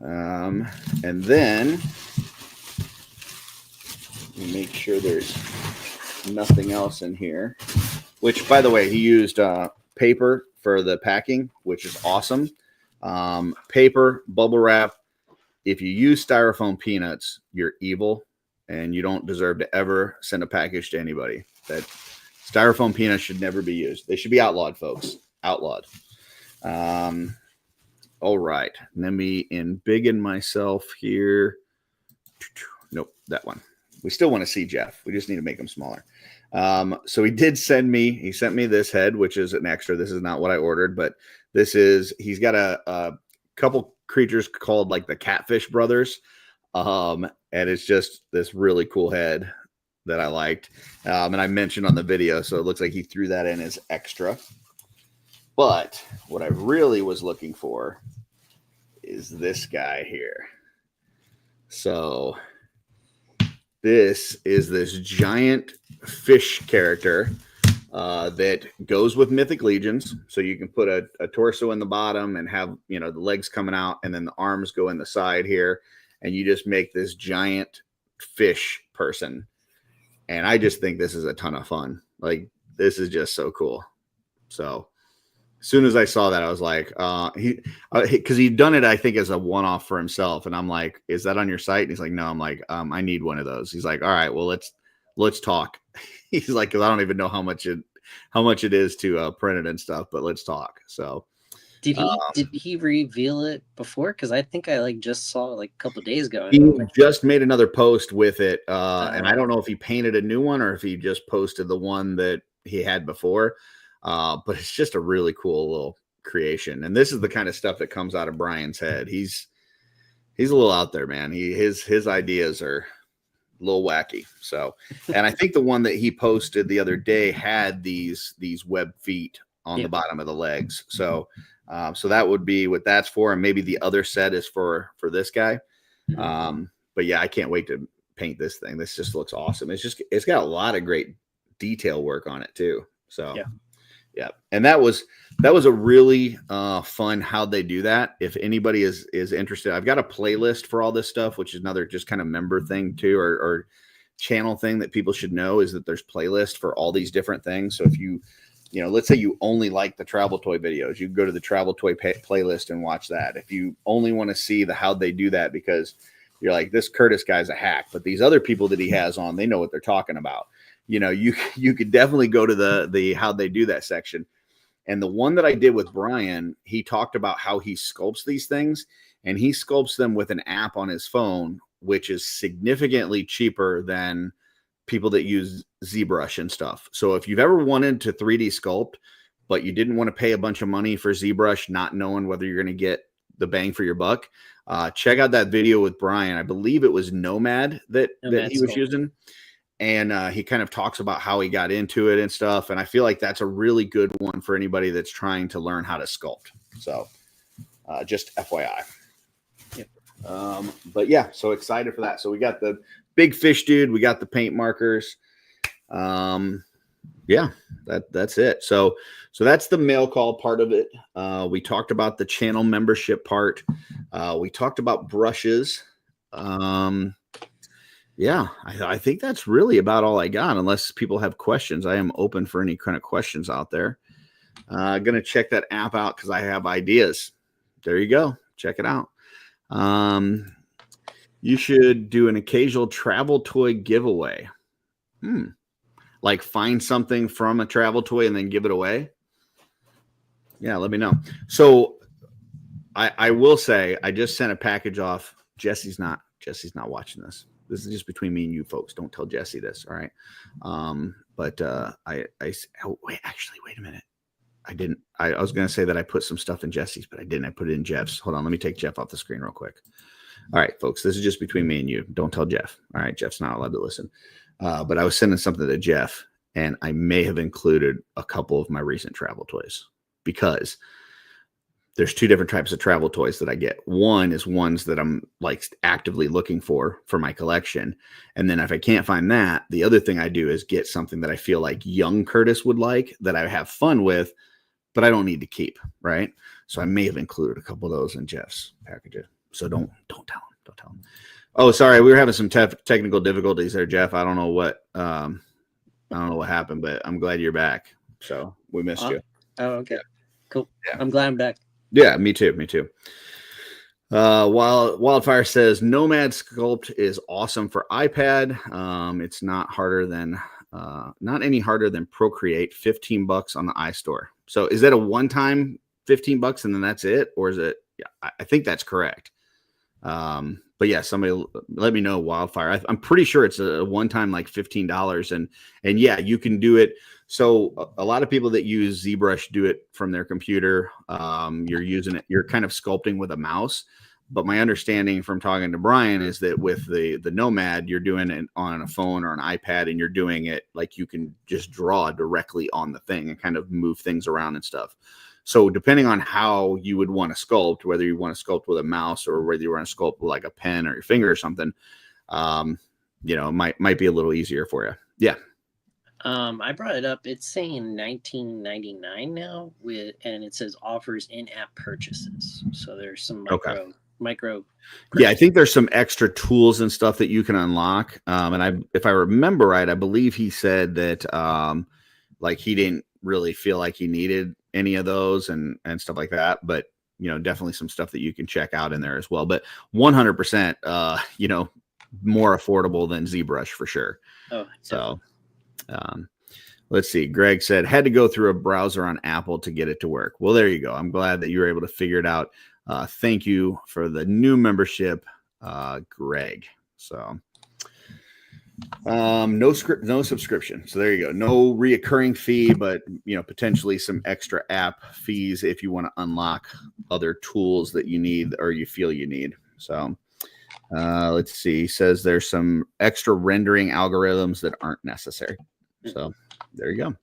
And then make sure there's nothing else in here, which, by the way, he used paper for the packing, which is awesome. Paper, bubble wrap. If you use styrofoam peanuts, you're evil. And you don't deserve to ever send a package to anybody. That styrofoam peanuts should never be used. They should be outlawed, folks. Outlawed. All right. Let me embiggen myself here. Nope, that one. We still want to see Jeff. We just need to make him smaller. So he sent me this head, which is an extra. This is not what I ordered, but he's got a couple creatures called like the Catfish Brothers. And it's just this really cool head that I liked. And I mentioned on the video, so it looks like he threw that in as extra. But what I really was looking for is this guy here. So this is this giant fish character that goes with Mythic Legions. So you can put a torso in the bottom and have, the legs coming out, and then the arms go in the side here. And you just make this giant fish person. And I just think this is a ton of fun. Like, this is just so cool. So as soon as I saw that, I was like, because he'd done it, I think, as a one-off for himself. And I'm like, is that on your site? And he's like, no. I'm like, I need one of those. He's like, all right, well, let's talk. He's like, because I don't even know how much it is to print it and stuff, but let's talk. So did he reveal it before? Because I think I just saw it a couple of days ago. He just made another post with it, and I don't know if he painted a new one or if he just posted the one that he had before. But it's just a really cool little creation. And this is the kind of stuff that comes out of Brian's head. He's a little out there, man. His ideas are a little wacky. So, and I think the one that he posted the other day had these web feet on the bottom of the legs. So, so that would be what that's for. And maybe the other set is for this guy. But yeah, I can't wait to paint this thing. This just looks awesome. It's got a lot of great detail work on it too. So yeah. And that was a really fun how they do that. If anybody is interested, I've got a playlist for all this stuff, which is another just kind of member thing too, or channel thing that people should know, is that there's playlists for all these different things. So if you let's say you only like the travel toy videos, you can go to the travel toy playlist and watch that. If you only want to see how they do that, because you're like, this Curtis guy's a hack, but these other people that he has on, they know what they're talking about. You could definitely go to the how they do that section. And the one that I did with Brian, he talked about how he sculpts these things, and he sculpts them with an app on his phone, which is significantly cheaper than people that use ZBrush and stuff. So if you've ever wanted to 3D sculpt, but you didn't want to pay a bunch of money for ZBrush, not knowing whether you're going to get the bang for your buck, check out that video with Brian. I believe it was Nomad that he was using. And he kind of talks about how he got into it and stuff. And I feel like that's a really good one for anybody that's trying to learn how to sculpt. So just FYI. Yep. But yeah, so excited for that. So we got the big fish dude. We got the paint markers. Yeah, that's it. So that's the mail call part of it. We talked about the channel membership part. We talked about brushes. Yeah, I think that's really about all I got, unless people have questions. I am open for any kind of questions out there. Going to check that app out because I have ideas. There you go. Check it out. You should do an occasional travel toy giveaway. Like find something from a travel toy and then give it away. Yeah, let me know. So I will say I just sent a package off. Jesse's not watching this. This is just between me and you folks. Don't tell Jesse this. All right. Wait a minute. I didn't. I was going to say that I put some stuff in Jesse's, but I didn't. I put it in Jeff's. Hold on. Let me take Jeff off the screen real quick. All right, folks. This is just between me and you. Don't tell Jeff. All right. Jeff's not allowed to listen. But I was sending something to Jeff, and I may have included a couple of my recent travel toys, because there's two different types of travel toys that I get. One is ones that I'm actively looking for my collection. And then if I can't find that, the other thing I do is get something that I feel like young Curtis would like, that I have fun with, but I don't need to keep. Right. So I may have included a couple of those in Jeff's packages. So don't tell him. Don't tell him. Oh, sorry. We were having some technical difficulties there, Jeff. I don't know what happened, but I'm glad you're back. So we missed you. Oh, okay. Cool. Yeah. I'm glad I'm back. Yeah, me too. Wildfire says Nomad Sculpt is awesome for iPad. It's not any harder than Procreate. $15 on the iStore. So is that a one-time $15 and then that's it, or is it? Yeah, I think that's correct. But yeah, somebody let me know. Wildfire. I'm pretty sure it's a one-time $15, and yeah, you can do it. So a lot of people that use ZBrush do it from their computer. You're using it. You're kind of sculpting with a mouse. But my understanding from talking to Brian is that with the Nomad, you're doing it on a phone or an iPad, and you're doing it like you can just draw directly on the thing and kind of move things around and stuff. So depending on how you would want to sculpt, whether you want to sculpt with a mouse or whether you want to sculpt with like a pen or your finger or something, it might be a little easier for you. Yeah. I brought it up. It's saying $19.99 now and it says offers in-app purchases. So there's some micro micro. Yeah, I think there's some extra tools and stuff that you can unlock. If I remember right, I believe he said that like he didn't really feel like he needed any of those and stuff like that. But definitely some stuff that you can check out in there as well. But 100%, more affordable than ZBrush for sure. Oh, so let's see. Greg said had to go through a browser on Apple to get it to work. Well, there you go. I'm glad that you were able to figure it out. Thank you for the new membership, Greg. So no subscription. So there you go. No reoccurring fee, but potentially some extra app fees if you want to unlock other tools that you need or you feel you need. So let's see. He says there's some extra rendering algorithms that aren't necessary. So there you go.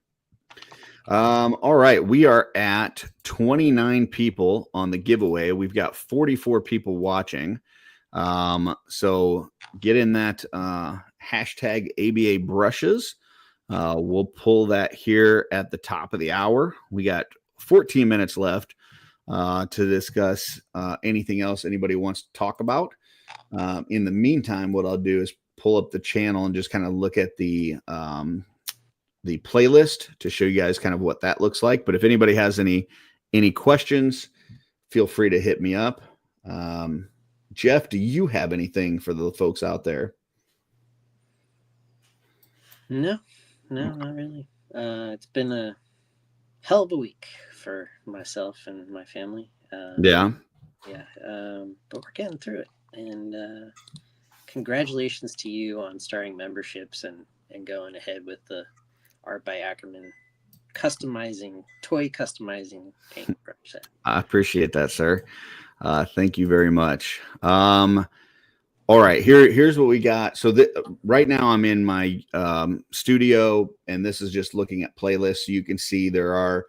All right. We are at 29 people on the giveaway. We've got 44 people watching. So get in that hashtag ABA brushes. We'll pull that here at the top of the hour. We got 14 minutes left to discuss anything else anybody wants to talk about. In the meantime, what I'll do is pull up the channel and just kind of look at the playlist to show you guys kind of what that looks like. But if anybody has any questions, feel free to hit me up. Jeff, do you have anything for the folks out there? No, not really. It's been a hell of a week for myself and my family. Yeah. But we're getting through it. And congratulations to you on starting memberships and going ahead with the Art by Akerman toy customizing paint brush set. I appreciate that, sir. Thank you very much. All right, here's what we got. So right now I'm in my studio, and this is just looking at playlists. So you can see there are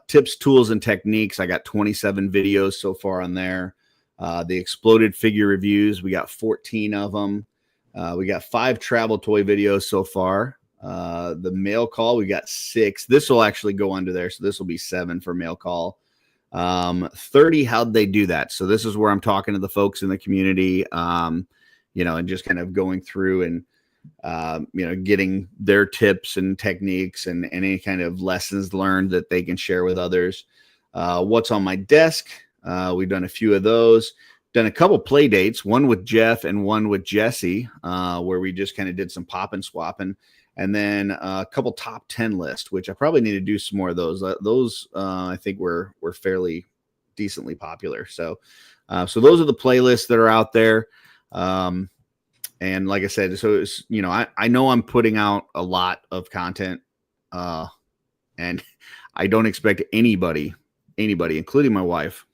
tips, tools, and techniques. I got 27 videos so far on there. The exploded figure reviews, we got 14 of them. We got 5 travel toy videos so far. The mail call, we got 6. This will actually go under there, so this will be 7 for mail call. 30, how'd they do that? So this is where I'm talking to the folks in the community, and just kind of going through and getting their tips and techniques and any kind of lessons learned that they can share with others. What's on my desk? We've done a few of those. Done a couple play dates, one with Jeff and one with Jesse, where we just kind of did some pop and swapping. And then a couple top 10 lists, which I probably need to do some more of those. Those I think were fairly decently popular. So those are the playlists that are out there. And like I said, so it's, I know I'm putting out a lot of content, and I don't expect anybody, including my wife,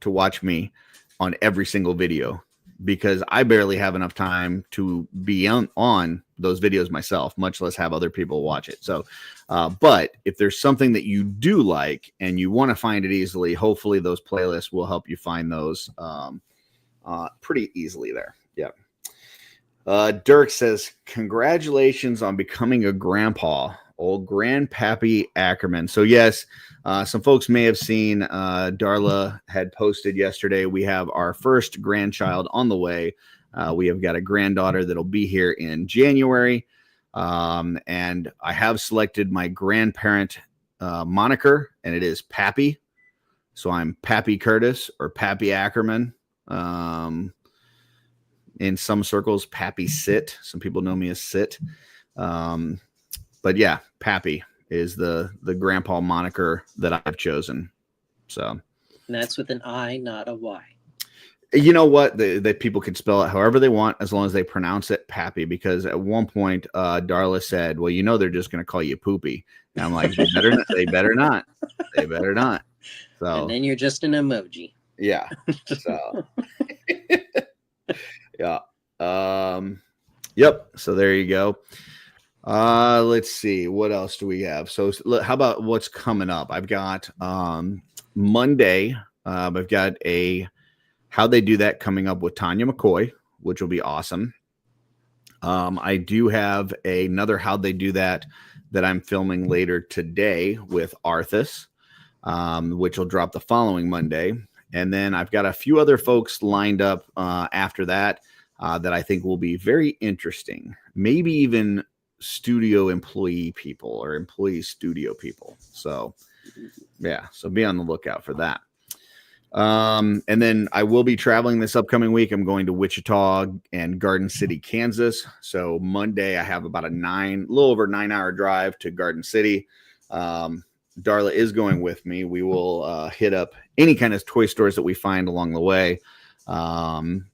to watch me on every single video, because I barely have enough time to be on those videos myself, much less have other people watch it. So, but if there's something that you do like and you want to find it easily, hopefully those playlists will help you find those pretty easily there. Yeah. Dirk says, congratulations on becoming a grandpa, old Grandpappy Akerman. So yes, some folks may have seen Darla had posted yesterday. We have our first grandchild on the way. We have got a granddaughter that'll be here in January. And I have selected my grandparent moniker, and it is Pappy. So I'm Pappy Curtis or Pappy Akerman. In some circles, Pappy Sit. Some people know me as Sit. But yeah, Pappy is the grandpa moniker that I've chosen. So, and that's with an I, not a Y. You know what? That people can spell it however they want, as long as they pronounce it Pappy. Because at one point, Darla said, "Well, they're just going to call you Poopy." And I'm like, they better not. They better not. So, and then you're just an emoji. Yeah. So, yeah. Yep. So there you go. Let's see. What else do we have? So how about what's coming up? I've got Monday. I've got a How They Do That coming up with Tanya McCoy, which will be awesome. I do have another How They Do That I'm filming later today with Arthas, which will drop the following Monday. And then I've got a few other folks lined up after that that I think will be very interesting. Maybe even studio employee people or employee studio people. So yeah, so be on the lookout for that. And then I will be traveling this upcoming week. I'm going to Wichita and Garden City, Kansas. So Monday I have about a little over 9-hour drive to Garden City. Darla is going with me. We will hit up any kind of toy stores that we find along the way, and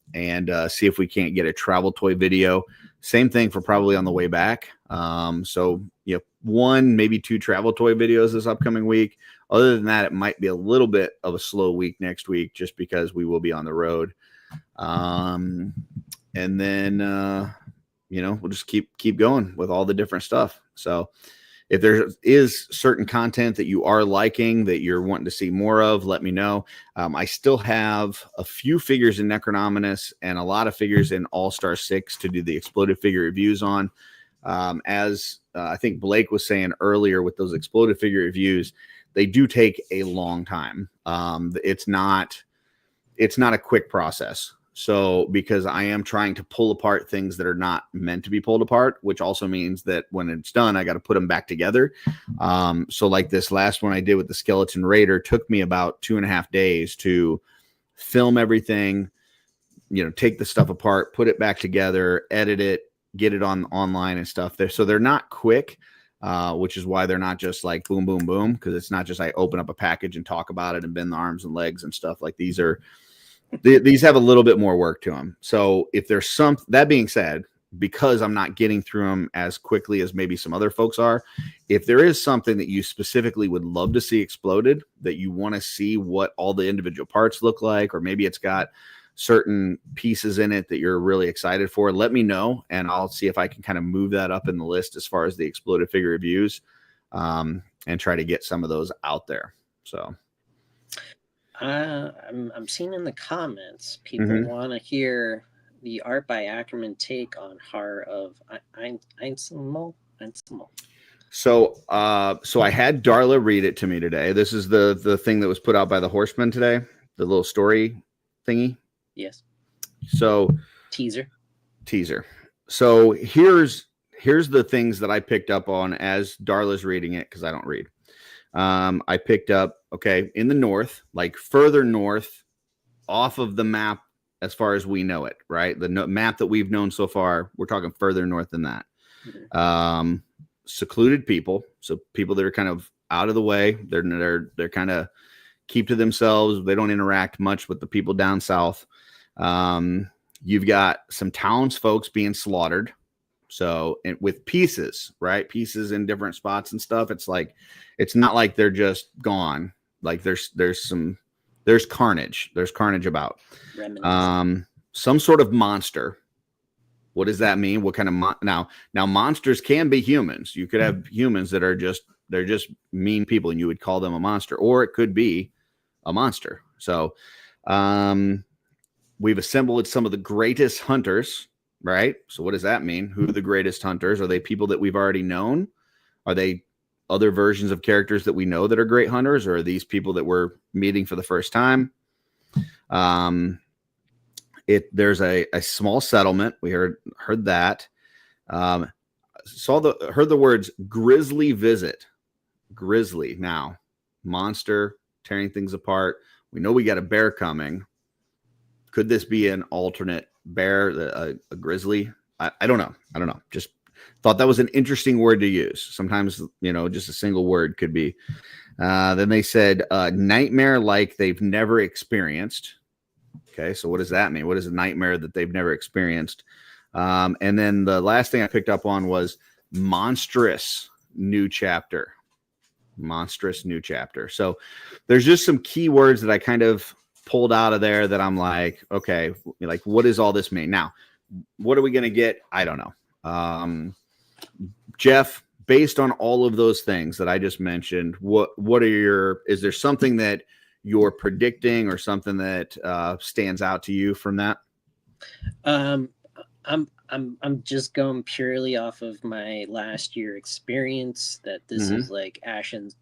see if we can't get a travel toy video. Same thing for probably on the way back. So 1, maybe 2 travel toy videos this upcoming week. Other than that, it might be a little bit of a slow week next week just because we will be on the road. And then, we'll just keep going with all the different stuff. So if there is certain content that you are liking, that you're wanting to see more of, let me know. I still have a few figures in Necronominus and a lot of figures in All-Star 6 to do the exploded figure reviews on. As I think Blake was saying earlier with those exploded figure reviews, they do take a long time. It's not a quick process. So because I am trying to pull apart things that are not meant to be pulled apart, which also means that when it's done, I got to put them back together. So like this last one I did with the Skeleton Raider took me about 2.5 days to film everything, take the stuff apart, put it back together, edit it, get it online and stuff there. So they're not quick, which is why they're not just like boom, boom, boom. Cause it's not just, I open up a package and talk about it and bend the arms and legs and stuff. Like these have a little bit more work to them. So if there's that being said, because I'm not getting through them as quickly as maybe some other folks are, if there is something that you specifically would love to see exploded, that you want to see what all the individual parts look like, or maybe it's got certain pieces in it that you're really excited for, let me know, and I'll see if I can kind of move that up in the list as far as the exploded figure reviews, and try to get some of those out there. So I'm seeing in the comments people want to hear the Art by Akerman take on Horror of Einzelmo. So I had Darla read it to me today. This is the thing that was put out by the Horseman today, the little story thingy. Yes. So teaser. So here's the things that I picked up on as Darla's reading it, because I don't read. I picked up, in the north, like further north off of the map as far as we know it, right? The map that we've known so far, we're talking further north than that. Secluded people, so people that are kind of out of the way. They're kind of keep to themselves. They don't interact much with the people down south. You've got some townsfolk being slaughtered. So with pieces, right? Pieces in different spots and stuff. It's not like they're just gone. Like there's carnage. There's carnage about. Some sort of monster. What does that mean? What kind of now monsters can be humans. You could have humans that are they're just mean people, and you would call them a monster, or it could be a monster. So, we've assembled some of the greatest hunters, right? So what does that mean? Who are the greatest hunters? Are they people that we've already known? Are they other versions of characters that we know that are great hunters? Or are these people that we're meeting for the first time? There's a small settlement. We heard that. Heard the words grisly visit. Grizzly. Now, monster tearing things apart. We know we got a bear coming. Could this be an alternate bear, a grizzly? I don't know. Just thought that was an interesting word to use. Sometimes, just a single word could be. Then they said nightmare like they've never experienced. Okay, so what does that mean? What is a nightmare that they've never experienced? And then the last thing I picked up on was monstrous new chapter. Monstrous new chapter. So there's just some key words that I kind of pulled out of there that I'm like, okay, like what does all this mean? Now, what are we going to get? I don't know. Jeff, based on all of those things that I just mentioned, is there something that you're predicting or something that stands out to you from that? I'm I'm just going purely off of my last year experience that this is like Ashes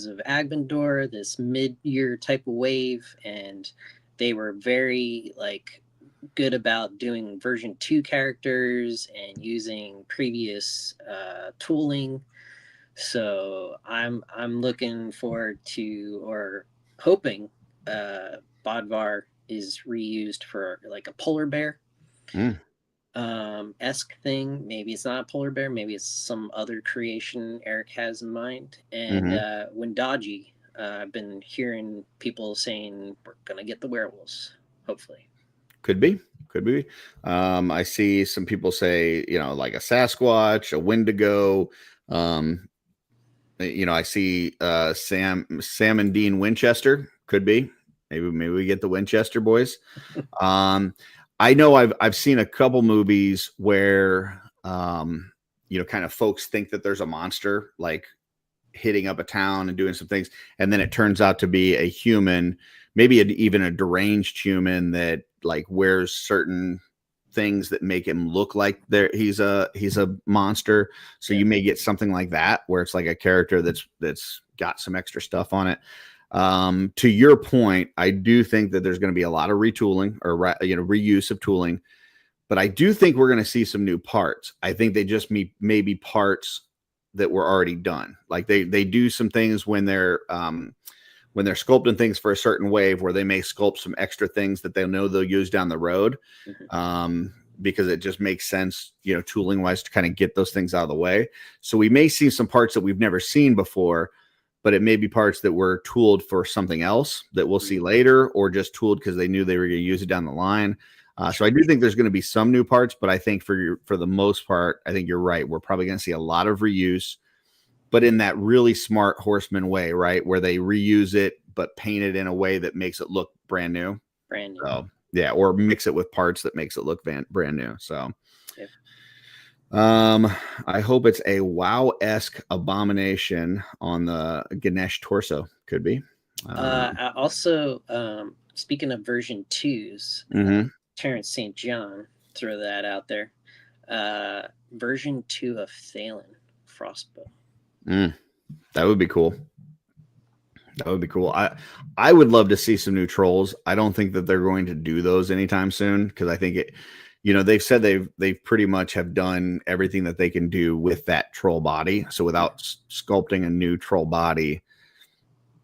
of Agvendor, this mid-year type of wave, and they were very like good about doing version 2 characters and using previous tooling. So I'm looking forward to, or hoping, Bodvar is reused for like a polar bear esque thing. Maybe it's not a polar bear, maybe it's some other creation Eric has in mind. And Wendaji, I've been hearing people saying we're gonna get the werewolves, hopefully. Could be. I see some people say, like a Sasquatch, a Wendigo. I see Sam and Dean Winchester. Could be. Maybe we get the Winchester boys. I know I've seen a couple movies where kind of folks think that there's a monster like hitting up a town and doing some things, and then it turns out to be a human, maybe even a deranged human that like wears certain things that make him look like he's a monster. So you may get something like that where it's like a character that's got some extra stuff on it. To your point, I do think that there's going to be a lot of retooling or reuse of tooling, but I do think we're going to see some new parts. I think they just maybe parts that were already done. Like they do some things when they're sculpting things for a certain wave where they may sculpt some extra things that they know they'll use down the road. Because it just makes sense, tooling wise, to kind of get those things out of the way. So we may see some parts that we've never seen before, but it may be parts that were tooled for something else that we'll see later, or just tooled because they knew they were going to use it down the line. So I do think there's going to be some new parts, but I think for the most part, I think you're right. We're probably going to see a lot of reuse, but in that really smart Horseman way, right? Where they reuse it, but paint it in a way that makes it look brand new. So, yeah, or mix it with parts that makes it look brand new. So, I hope it's a WoW-esque abomination on the Ganesh torso. Could be. Also, speaking of version 2s, Terrence St. John, throw that out there. Version 2 of Thalen Frostbow. That would be cool. I would love to see some new trolls. I don't think that they're going to do those anytime soon because I think they've said they've pretty much have done everything that they can do with that troll body. So without sculpting a new troll body,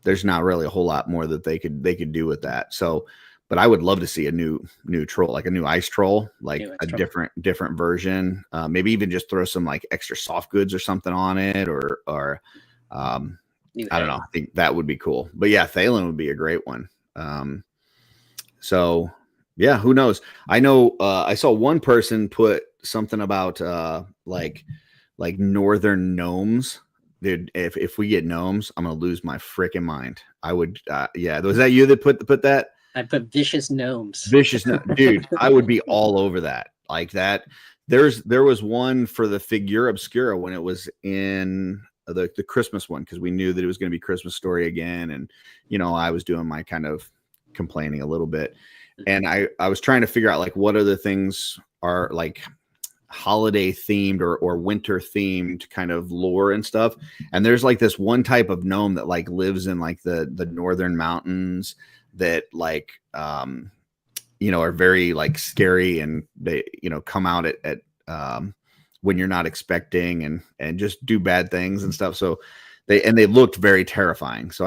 there's not really a whole lot more that they could do with that. So, but I would love to see a new troll, like a new ice troll, like a different version. Maybe even just throw some like extra soft goods or something on it, or I don't know. I think that would be cool. But yeah, Thalen would be a great one. So yeah, who knows? I know I saw one person put something about like northern gnomes. Dude, if we get gnomes, I'm gonna lose my freaking mind. I would yeah. Was that you that put that? I put vicious gnomes. Dude, I would be all over that. Like that. There was one for the Figura Obscura when it was in the Christmas one, because we knew that it was going to be Christmas Story again, and I was doing my kind of complaining a little bit, and I was trying to figure out like what other things are like holiday themed or winter themed kind of lore and stuff. And there's like this one type of gnome that like lives in like the northern mountains that like are very like scary, and they come out at when you're not expecting and just do bad things and stuff. So they looked very terrifying. So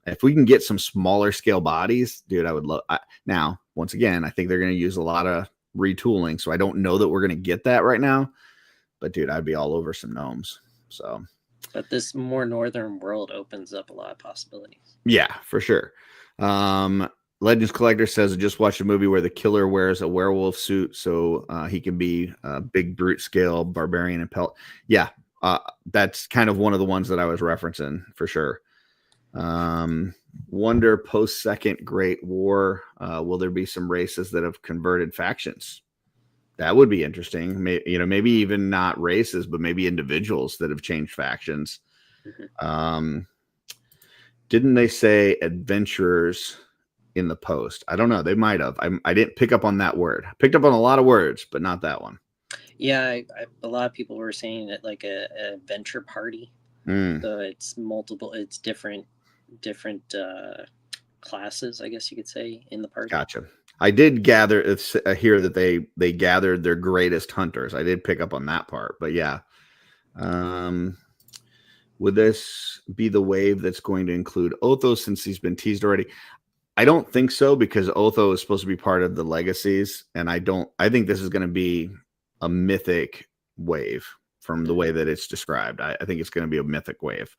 if we can get some smaller scale bodies, dude, I would love. Now, once again, I think they're going to use a lot of retooling, so I don't know that we're going to get that right now. But dude, I'd be all over some gnomes. So, but this more northern world opens up a lot of possibilities. Yeah, for sure. Legends Collector says, I just watched a movie where the killer wears a werewolf suit so he can be a big brute scale barbarian and pelt. Yeah, that's kind of one of the ones that I was referencing for sure. Wonder post Second Great War, will there be some races that have converted factions? That would be interesting. Maybe even not races, but maybe individuals that have changed factions. Didn't they say adventurers in the post? I don't know. They might have. I didn't pick up on that word. I picked up on a lot of words, but not that one. Yeah, a lot of people were saying it like a adventure party. So it's multiple, it's different classes, I guess you could say, in the party. Gotcha. I did gather hear that they gathered their greatest hunters. I did pick up on that part, but yeah. Would this be the wave that's going to include Otho since he's been teased already? I don't think so, because Otho is supposed to be part of the legacies, and I think this is going to be a mythic wave from the way that it's described. I think it's going to be a mythic wave.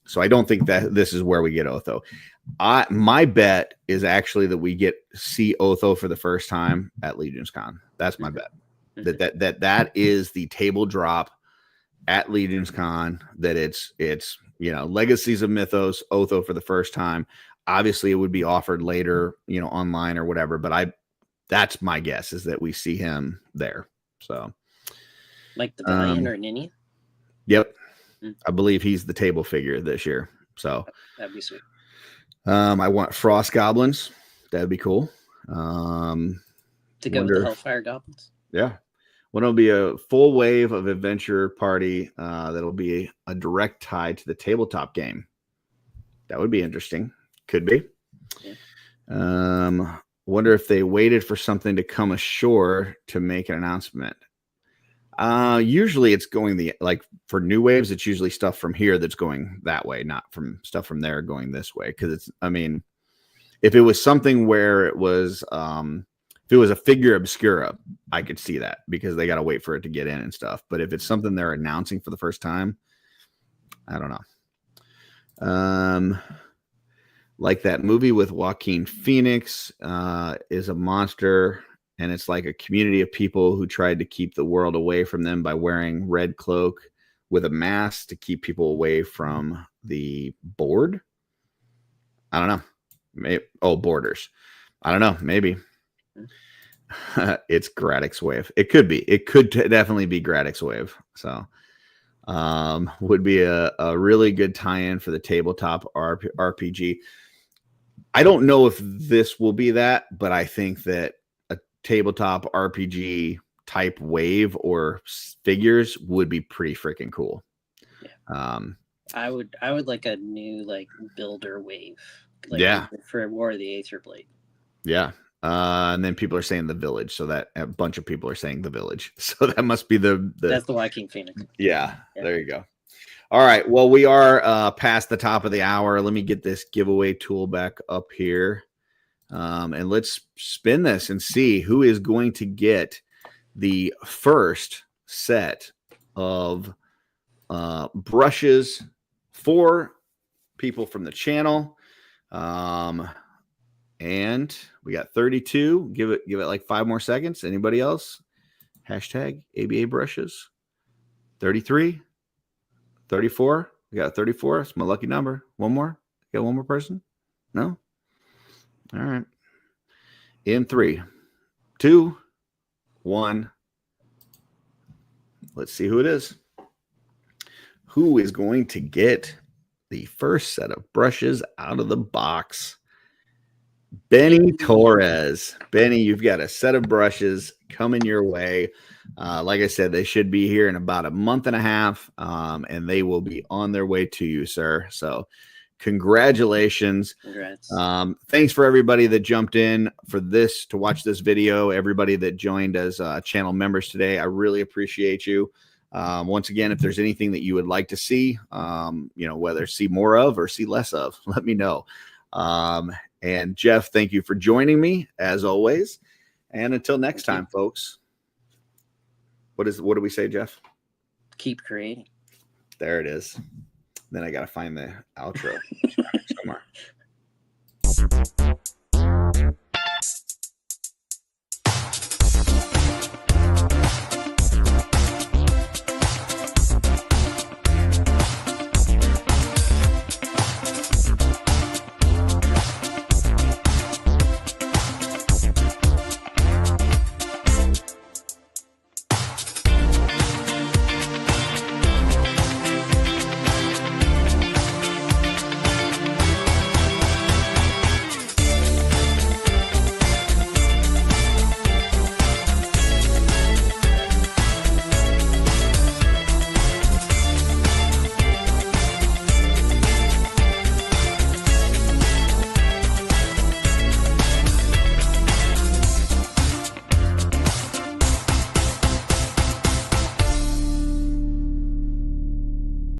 So I don't think that this is where we get Otho. My bet is actually that we see Otho for the first time at Legion's Con. That's my bet. That is the table drop at Legion's Con, that it's Legacies of Mythos, Otho for the first time. Obviously it would be offered later, online or whatever, but that's my guess, is that we see him there. So like the Valiant or Nini? Yep. I believe he's the table figure this year. So that'd be sweet. I want Frost Goblins. That'd be cool. To go with the Hellfire Goblins. Yeah. Well, it'll be a full wave of adventure party that'll be a direct tie to the tabletop game. That would be interesting. Could be. Yeah. Wonder if they waited for something to come ashore to make an announcement. Usually it's going for new waves, it's usually stuff from here that's going that way, not from stuff from there going this way. Because if it was something where it was if it was a figure obscura, I could see that, because they got to wait for it to get in and stuff. But if it's something they're announcing for the first time, I don't know. Like that movie with Joaquin Phoenix is a monster, and it's like a community of people who tried to keep the world away from them by wearing red cloak with a mask to keep people away from the board. I don't know. Maybe, borders. I don't know. Maybe. It's Gradix Wave. It could be. It could definitely be Gradix Wave. So would be a really good tie-in for the tabletop RPG. I don't know if this will be that, but I think that a tabletop RPG type wave or figures would be pretty freaking cool. Yeah. I would like a new builder wave. For War of the Aether Blade. Yeah. And then people are saying the Village, so that a bunch of people are saying the Village. So that must be that's the Joaquin Phoenix. Yeah, there you go. All right. Well, we are past the top of the hour. Let me get this giveaway tool back up here. And let's spin this and see who is going to get the first set of brushes for people from the channel. And we got 32. Give it like 5 more seconds. Anybody else? Hashtag ABA brushes. 33. 34. We got 34. It's my lucky number. One more. Got one more person? No? All right. In 3, 2, 1. Let's see who it is. Who is going to get the first set of brushes out of the box? Benny Torres. Benny, you've got a set of brushes coming your way. Like I said, they should be here in about a month and a half, and they will be on their way to you, sir. So congratulations. Congrats. Thanks for everybody that jumped in to watch this video, everybody that joined as channel members today. I really appreciate you. Once again, if there's anything that you would like to see, whether see more of or see less of, let me know. And Jeff, thank you for joining me as always. And until next time, folks. What do we say, Jeff? Keep creating. There it is. Then I got to find the outro somewhere.